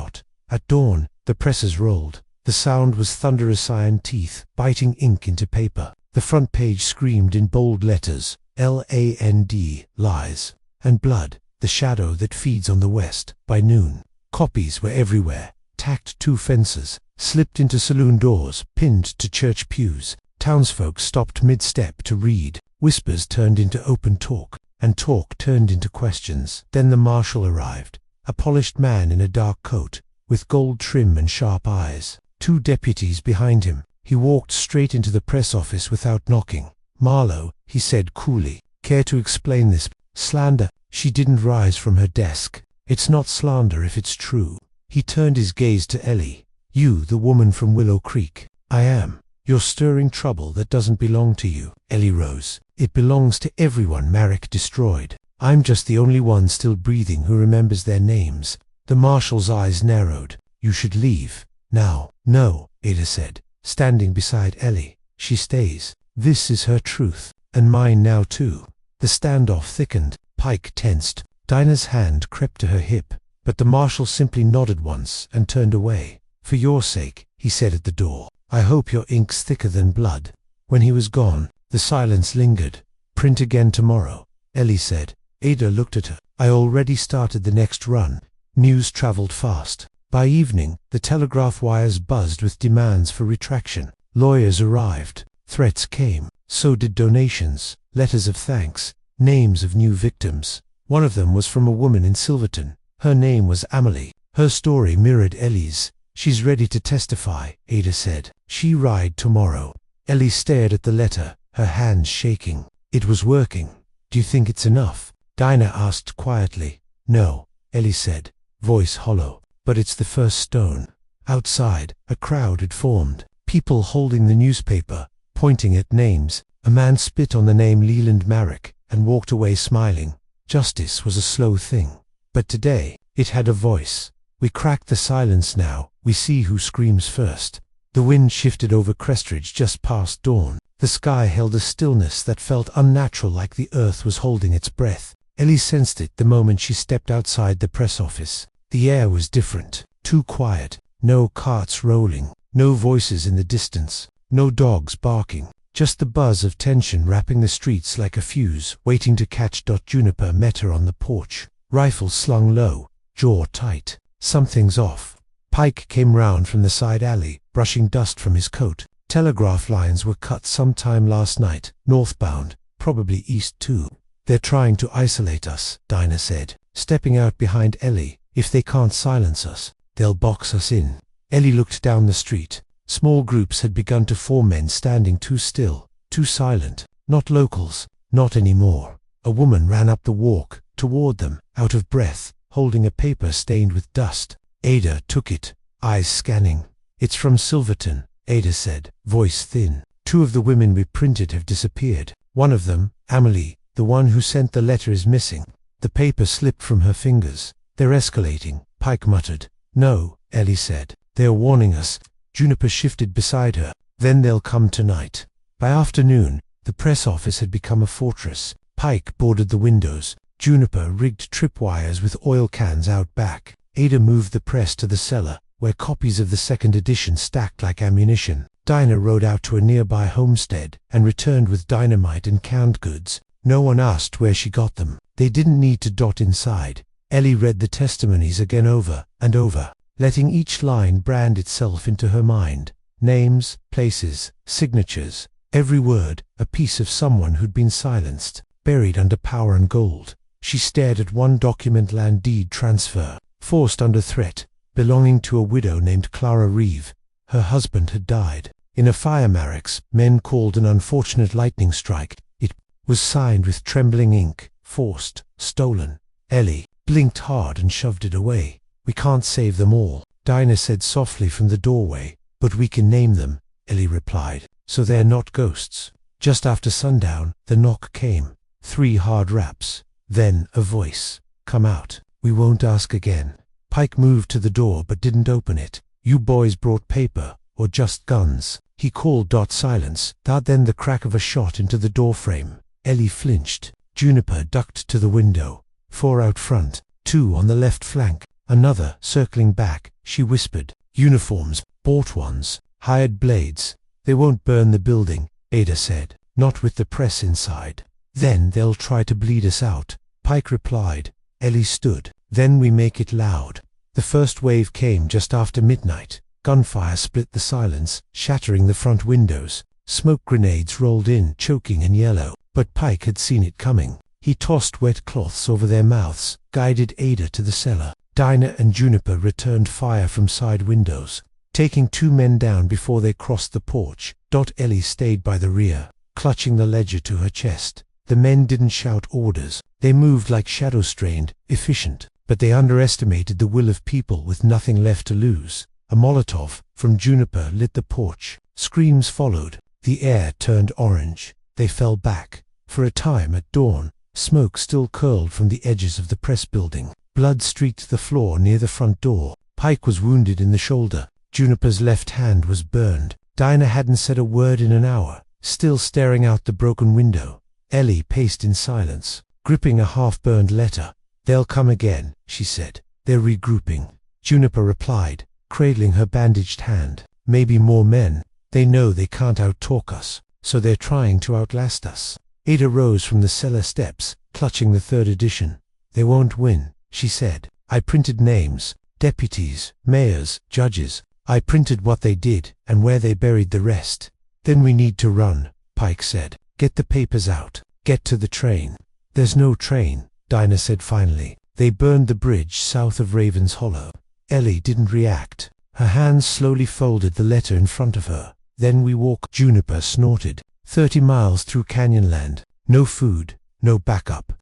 At dawn, the presses rolled. The sound was thunderous iron teeth biting ink into paper. The front page screamed in bold letters, L-A-N-D, lies, and blood, the shadow that feeds on the west. By noon, copies were everywhere, tacked to fences, slipped into saloon doors, pinned to church pews. Townsfolk stopped mid-step to read. Whispers turned into open talk. and talk turned into questions. Then the marshal arrived, a polished man in a dark coat, with gold trim and sharp eyes. 2 deputies behind him. He walked straight into the press office without knocking. "Marlowe," he said coolly, "care to explain this slander?" She didn't rise from her desk. "It's not slander if it's true." He turned his gaze to Ellie. "You, the woman from Willow Creek." "I am. You're stirring trouble that doesn't belong to you." Ellie rose. "It belongs to everyone Marek destroyed. I'm just the only one still breathing who remembers their names." The marshal's eyes narrowed. "You should leave. Now." "No," Ada said, standing beside Ellie. "She stays. This is her truth. And mine now too." The standoff thickened. Pike tensed. Dinah's hand crept to her hip, but the marshal simply nodded once and turned away. "For your sake," he said at the door, "I hope your ink's thicker than blood." When he was gone, the silence lingered. "Print again tomorrow," Ellie said. Ada looked at her. "I already started the next run." News traveled fast. By evening, the telegraph wires buzzed with demands for retraction. Lawyers arrived. Threats came. So did donations, letters of thanks, names of new victims. One of them was from a woman in Silverton. Her name was Amelie. Her story mirrored Ellie's. "She's ready to testify," Ada said. "She ride tomorrow." Ellie stared at the letter, her hands shaking. It was working. "Do you think it's enough?" Dinah asked quietly. "No," Ellie said, voice hollow. "But it's the first stone." Outside, a crowd had formed. People holding the newspaper, pointing at names. A man spit on the name Leland Marek and walked away smiling. Justice was a slow thing. But today, it had a voice. "We cracked the silence now. We see who screams first." The wind shifted over Crestridge just past dawn. The sky held a stillness that felt unnatural, like the earth was holding its breath. Ellie sensed it the moment she stepped outside the press office. The air was different, too quiet. No carts rolling, no voices in the distance, no dogs barking. Just the buzz of tension wrapping the streets like a fuse, waiting to catch. Juniper met her on the porch, rifle slung low, jaw tight. "Something's off." Pike came round from the side alley, brushing dust from his coat. "Telegraph lines were cut sometime last night, northbound, probably east too." "They're trying to isolate us," Dinah said, stepping out behind Ellie. "If they can't silence us, they'll box us in." Ellie looked down the street. Small groups had begun to form, men standing too still, too silent. Not locals, not anymore. A woman ran up the walk, toward them, out of breath, holding a paper stained with dust. Ada took it, eyes scanning. "It's from Silverton," Ada said, voice thin. "2 of the women we printed have disappeared. One of them, Amelie, the one who sent the letter, is missing." The paper slipped from her fingers. "They're escalating," Pike muttered. "No," Ellie said. "They're warning us." Juniper shifted beside her. "Then they'll come tonight." By afternoon, the press office had become a fortress. Pike boarded the windows. Juniper rigged tripwires with oil cans out back. Ada moved the press to the cellar, where copies of the second edition stacked like ammunition. Dinah rode out to a nearby homestead and returned with dynamite and canned goods. No one asked where she got them. They didn't need to dot inside. Ellie read the testimonies again over and over, letting each line brand itself into her mind. Names, places, signatures, every word, a piece of someone who'd been silenced, buried under power and gold. She stared at one document: land deed transfer, forced under threat, belonging to a widow named Clara Reeve. Her husband had died in a fire Marek's men called an unfortunate lightning strike. It was signed with trembling ink. Forced, stolen. Ellie blinked hard and shoved it away. "We can't save them all," Dinah said softly from the doorway. "But we can name them," Ellie replied. "So they're not ghosts." Just after sundown, the knock came. 3 hard raps. Then a voice. "Come out. We won't ask again." Pike moved to the door but didn't open it. "You boys brought paper, or just guns?" he called. Silence. Then the crack of a shot into the doorframe. Ellie flinched. Juniper ducked to the window. 4 out front, 2 on the left flank, another circling back. She whispered, "Uniforms, bought ones, hired blades. They won't burn the building," Ada said. "Not with the press inside." "Then they'll try to bleed us out," Pike replied. Ellie stood. "Then we make it loud." The first wave came just after midnight. Gunfire split the silence, shattering the front windows. Smoke grenades rolled in, choking and yellow. But Pike had seen it coming. He tossed wet cloths over their mouths, guided Ada to the cellar. Dinah and Juniper returned fire from side windows, taking 2 men down before they crossed the porch. Ellie stayed by the rear, clutching the ledger to her chest. The men didn't shout orders. They moved like shadow-strained, efficient, but they underestimated the will of people with nothing left to lose. A Molotov from Juniper lit the porch. Screams followed. The air turned orange. They fell back. For a time at dawn, smoke still curled from the edges of the press building. Blood streaked the floor near the front door. Pike was wounded in the shoulder. Juniper's left hand was burned. Dinah hadn't said a word in an hour, still staring out the broken window. Ellie paced in silence, gripping a half-burned letter. "They'll come again," she said. "They're regrouping." Juniper replied, cradling her bandaged hand. "Maybe more men. They know they can't out-talk us, so they're trying to outlast us." Ada rose from the cellar steps, clutching the 3rd edition. "They won't win," she said. "I printed names, deputies, mayors, judges. I printed what they did and where they buried the rest." "Then we need to run," Pike said. "Get the papers out. Get to the train." "There's no train," Dinah said finally. "They burned the bridge south of Raven's Hollow." Ellie didn't react. Her hands slowly folded the letter in front of her. "Then we walk," Juniper snorted. 30 miles through Canyonland. No food, no backup.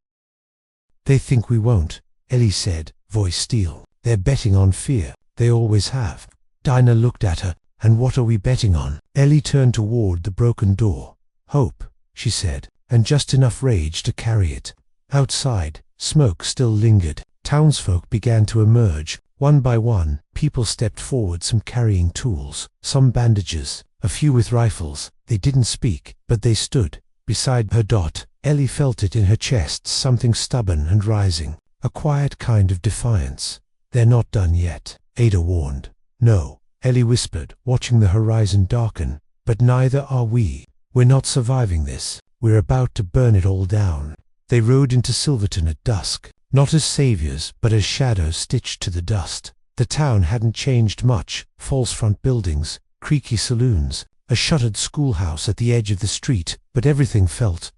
"They think we won't," Ellie said, voice steel. "They're betting on fear. They always have." Dinah looked at her. "And what are we betting on?" Ellie turned toward the broken door. "Hope," she said, "and just enough rage to carry it." Outside, smoke still lingered. Townsfolk began to emerge. One by one, people stepped forward, some carrying tools, some bandages, a few with rifles. They didn't speak, but they stood beside her. Ellie felt it in her chest, something stubborn and rising, a quiet kind of defiance. "They're not done yet," Ada warned. "No," Ellie whispered, watching the horizon darken. "But neither are we. We're not surviving this. We're about to burn it all down." They rode into Silverton at dusk, not as saviors, but as shadows stitched to the dust. The town hadn't changed much. False front buildings, creaky saloons, a shuttered schoolhouse at the edge of the street, but everything felt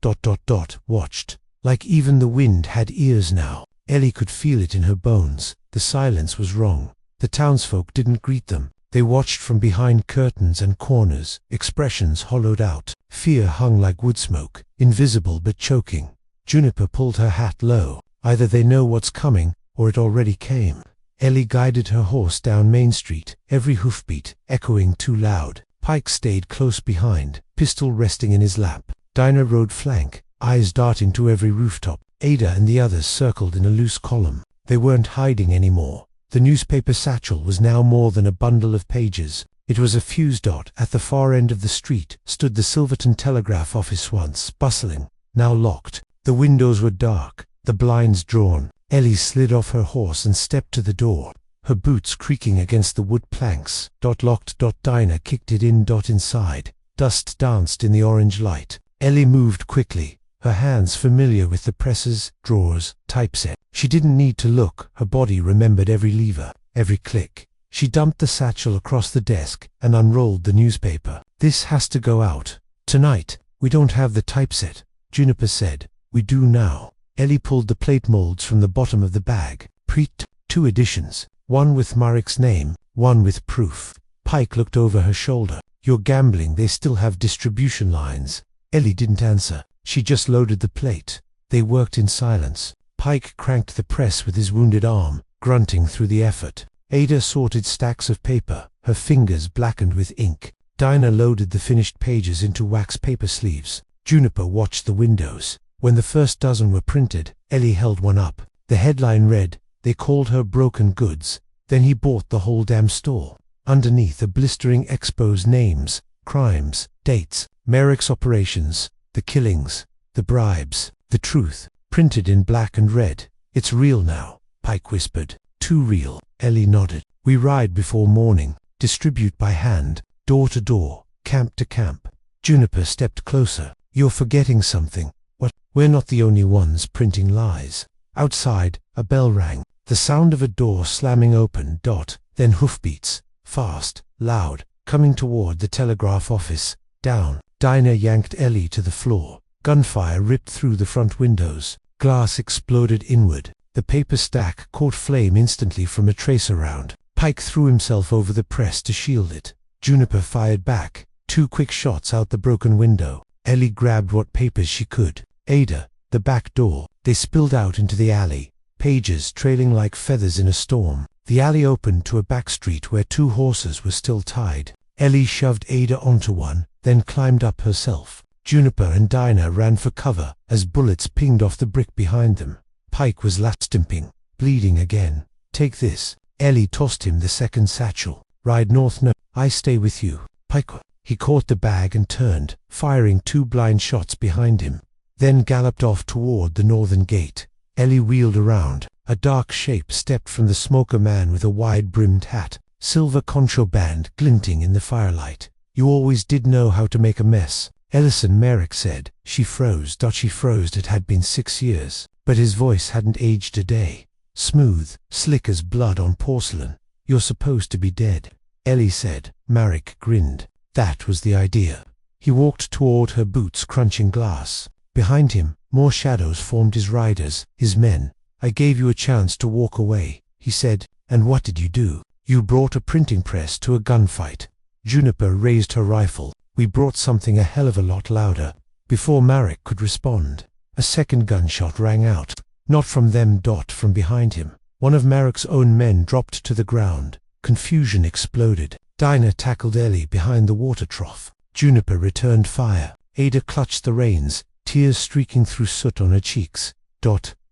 watched. Like even the wind had ears now. Ellie could feel it in her bones. The silence was wrong. The townsfolk didn't greet them. They watched from behind curtains and corners, expressions hollowed out. Fear hung like wood smoke, invisible but choking. Juniper pulled her hat low. Either they know what's coming, or it already came. Ellie guided her horse down Main Street, every hoofbeat echoing too loud. Pike stayed close behind, pistol resting in his lap. Dinah rode flank, eyes darting to every rooftop. Ada and the others circled in a loose column. They weren't hiding anymore. The newspaper satchel was now more than a bundle of pages. It was a fuse dot. At the far end of the street stood the Silverton Telegraph office, once bustling, now locked. The windows were dark, the blinds drawn. Ellie slid off her horse and stepped to the door, her boots creaking against the wood planks. Locked. Dinah kicked it in. Inside, dust danced in the orange light. Ellie moved quickly, her hands familiar with the presses, drawers, typeset. She didn't need to look. Her body remembered every lever, every click. She dumped the satchel across the desk and unrolled the newspaper. "This has to go out. Tonight. We don't have the typeset," Juniper said. "We do now." Ellie pulled the plate molds from the bottom of the bag. Two editions. One with Marik's name, one with proof. Pike looked over her shoulder. "You're gambling. They still have distribution lines." Ellie didn't answer. She just loaded the plate. They worked in silence. Pike cranked the press with his wounded arm, grunting through the effort. Ada sorted stacks of paper, her fingers blackened with ink. Dinah loaded the finished pages into wax paper sleeves. Juniper watched the windows. When the first dozen were printed, Ellie held one up. The headline read, "They called her broken goods. Then he bought the whole damn store." Underneath, a blistering expose: names, crimes, dates, Merrick's operations, the killings, the bribes, the truth, printed in black and red. "It's real now," Pike whispered. "Too real." Ellie nodded. "We ride before morning, distribute by hand, door to door, camp to camp." Juniper stepped closer. "You're forgetting something." "What?" "We're not the only ones printing lies." Outside, a bell rang. The sound of a door slamming open. Then hoofbeats, fast, loud, coming toward the telegraph office. Down. Dinah yanked Ellie to the floor. Gunfire ripped through the front windows. Glass exploded inward. The paper stack caught flame instantly from a tracer round. Pike threw himself over the press to shield it. Juniper fired back. 2 quick shots out the broken window. Ellie grabbed what papers she could. Ada, the back door. They spilled out into the alley, pages trailing like feathers in a storm. The alley opened to a back street where 2 horses were still tied. Ellie shoved Ada onto one, then climbed up herself. Juniper and Dinah ran for cover as bullets pinged off the brick behind them. Pike was last-stimping, bleeding again. "Take this." Ellie tossed him the second satchel. "Ride north." "No, I stay with you." Pike. He caught the bag and turned, firing 2 blind shots behind him, then galloped off toward the northern gate. Ellie wheeled around. A dark shape stepped from the smoker man with a wide-brimmed hat, silver concho band glinting in the firelight. "You always did know how to make a mess," Ellison Merrick said. She froze. She froze. It had been 6 years, but his voice hadn't aged a day. Smooth, slick as blood on porcelain. "You're supposed to be dead," Ellie said. Merrick grinned. That was the idea. He walked toward her, boots crunching glass. Behind him, more shadows formed. His riders, his men. "I gave you a chance to walk away," he said. "And what did you do? You brought a printing press to a gunfight." Juniper raised her rifle. "We brought something a hell of a lot louder." Before Merrick could respond, a second gunshot rang out. Not from them. From behind him. One of Merrick's own men dropped to the ground. Confusion exploded. Dinah tackled Ellie behind the water trough. Juniper returned fire. Ada clutched the reins, tears streaking through soot on her cheeks.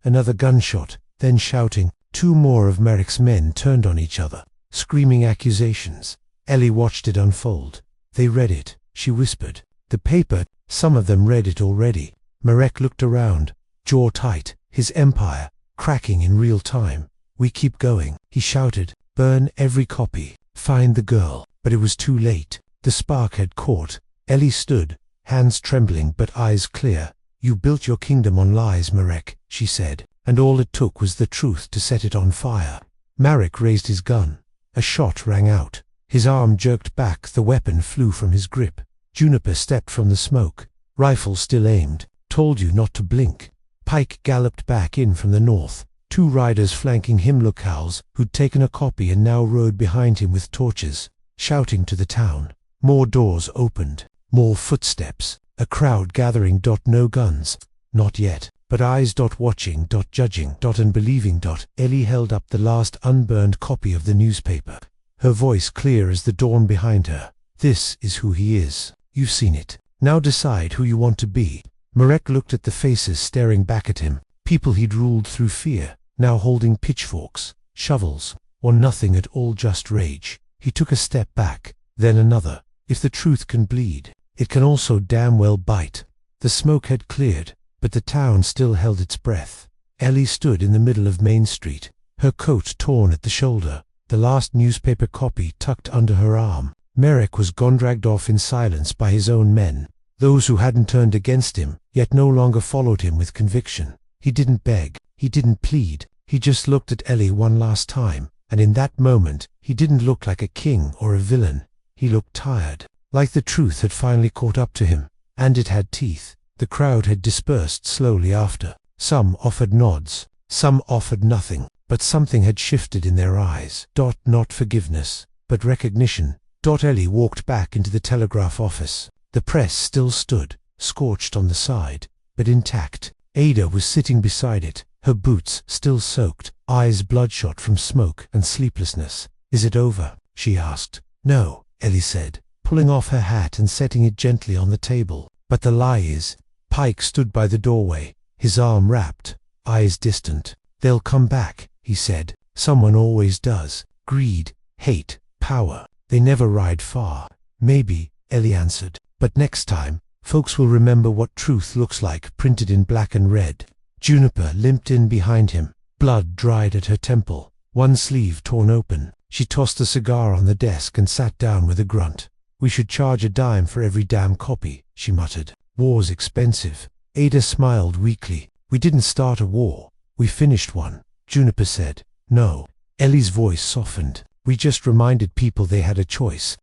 Another gunshot, then shouting. 2 more of Merrick's men turned on each other, screaming accusations. Ellie watched it unfold. "They read it," she whispered. "The paper." Some of them read it already. Merrick looked around, jaw tight, his empire cracking in real time. "We keep going," he shouted. "Burn every copy. Find the girl." But it was too late. The spark had caught. Ellie stood, hands trembling but eyes clear. "You built your kingdom on lies, Merrick," she said, "and all it took was the truth to set it on fire." Merrick raised his gun. A shot rang out. His arm jerked back. The weapon flew from his grip. Juniper stepped from the smoke, rifle still aimed. "Told you not to blink." Pike galloped back in from the north. 2 riders flanking him, locals who'd taken a copy and now rode behind him with torches, shouting to the town. More doors opened. More footsteps. A crowd gathering. No guns. Not yet. But eyes. Watching. Judging. And believing. Ellie held up the last unburned copy of the newspaper. Her voice clear as the dawn behind her. "This is who he is. You've seen it. Now decide who you want to be." Merrick looked at the faces staring back at him. People he'd ruled through fear, now holding pitchforks, shovels, or nothing at all, just rage. He took a step back, then another. If the truth can bleed, it can also damn well bite. The smoke had cleared, but the town still held its breath. Ellie stood in the middle of Main Street, her coat torn at the shoulder, the last newspaper copy tucked under her arm. Merrick was gone, dragged off in silence by his own men, those who hadn't turned against him, yet no longer followed him with conviction. He didn't beg, he didn't plead, he just looked at Ellie one last time, and in that moment, he didn't look like a king or a villain. He looked tired, like the truth had finally caught up to him, and it had teeth. The crowd had dispersed slowly after. Some offered nods, some offered nothing, but something had shifted in their eyes. Not forgiveness, but recognition. Ellie walked back into the telegraph office. The press still stood, scorched on the side, but intact. Ada was sitting beside it, her boots still soaked, eyes bloodshot from smoke and sleeplessness. "Is it over?" she asked. "No," Ellie said, pulling off her hat and setting it gently on the table. "But the lie is." Pike stood by the doorway, his arm wrapped, eyes distant. "They'll come back," he said. "Someone always does. Greed, hate, power. They never ride far." "Maybe," Ellie answered. "But next time, folks will remember what truth looks like, printed in black and red." Juniper limped in behind him, blood dried at her temple, one sleeve torn open. She tossed the cigar on the desk and sat down with a grunt. "We should charge a dime for every damn copy," she muttered. "War's expensive." Ada smiled weakly. "We didn't start a war. We finished one." Juniper said. "No." Ellie's voice softened. "We just reminded people they had a choice."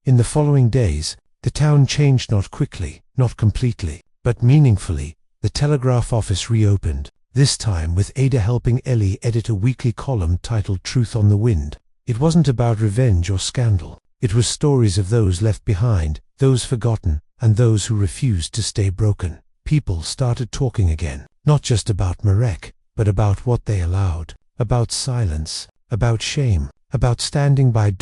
In the following days, the town changed, not quickly, not completely, but meaningfully. The telegraph office reopened, this time with Ada helping Ellie edit a weekly column titled Truth on the Wind. It wasn't about revenge or scandal. It was stories of those left behind, those forgotten, and those who refused to stay broken. People started talking again, not just about Marek, but about what they allowed, about silence, about shame, about standing by.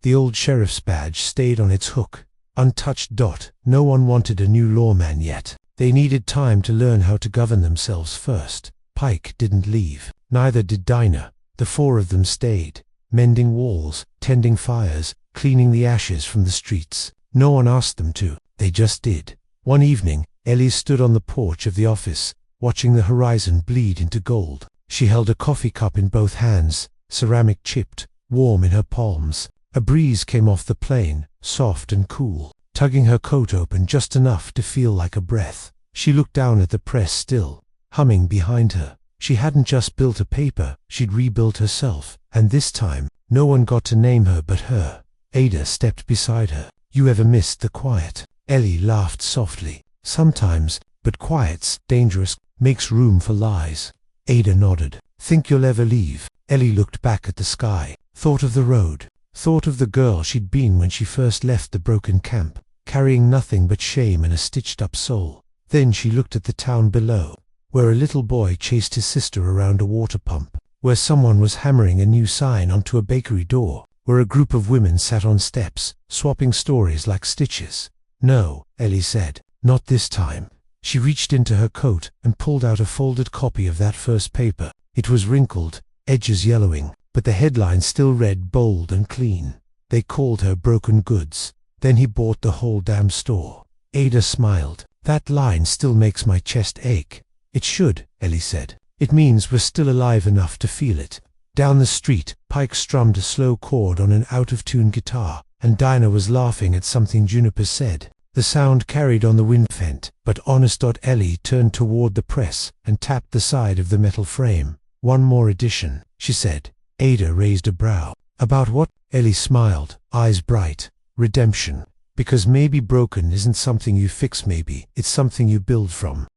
The old sheriff's badge stayed on its hook, untouched. No one wanted a new lawman yet. They needed time to learn how to govern themselves first. Pike didn't leave, neither did Dinah. The four of them stayed, mending walls, tending fires, cleaning the ashes from the streets. No one asked them to, they just did. One evening, Ellie stood on the porch of the office, watching the horizon bleed into gold. She held a coffee cup in both hands, ceramic chipped, warm in her palms. A breeze came off the plain, soft and cool, tugging her coat open just enough to feel like a breath. She looked down at the press still, humming behind her. She hadn't just built a paper, she'd rebuilt herself, and this time, no one got to name her but her. Ada stepped beside her. You ever missed the quiet? Ellie laughed softly. Sometimes, but quiet's dangerous, makes room for lies. Ada nodded. Think you'll ever leave? Ellie looked back at the sky, thought of the road, thought of the girl she'd been when she first left the broken camp, carrying nothing but shame and a stitched-up soul. Then she looked at the town below, where a little boy chased his sister around a water pump, where someone was hammering a new sign onto a bakery door, where a group of women sat on steps, swapping stories like stitches. No, Ellie said, not this time. She reached into her coat and pulled out a folded copy of that first paper. It was wrinkled, edges yellowing, but the headline still read bold and clean. They called her Broken Goods. Then he bought the whole damn store. Ada smiled. That line still makes my chest ache. It should, Ellie said. It means we're still alive enough to feel it. Down the street, Pike strummed a slow chord on an out-of-tune guitar, and Dinah was laughing at something Juniper said. The sound carried on the wind vent, but honest. Ellie turned toward the press and tapped the side of the metal frame. One more edition, she said. Ada raised a brow. About what? Ellie smiled, eyes bright. Redemption. Because maybe broken isn't something you fix, maybe it's something you build from.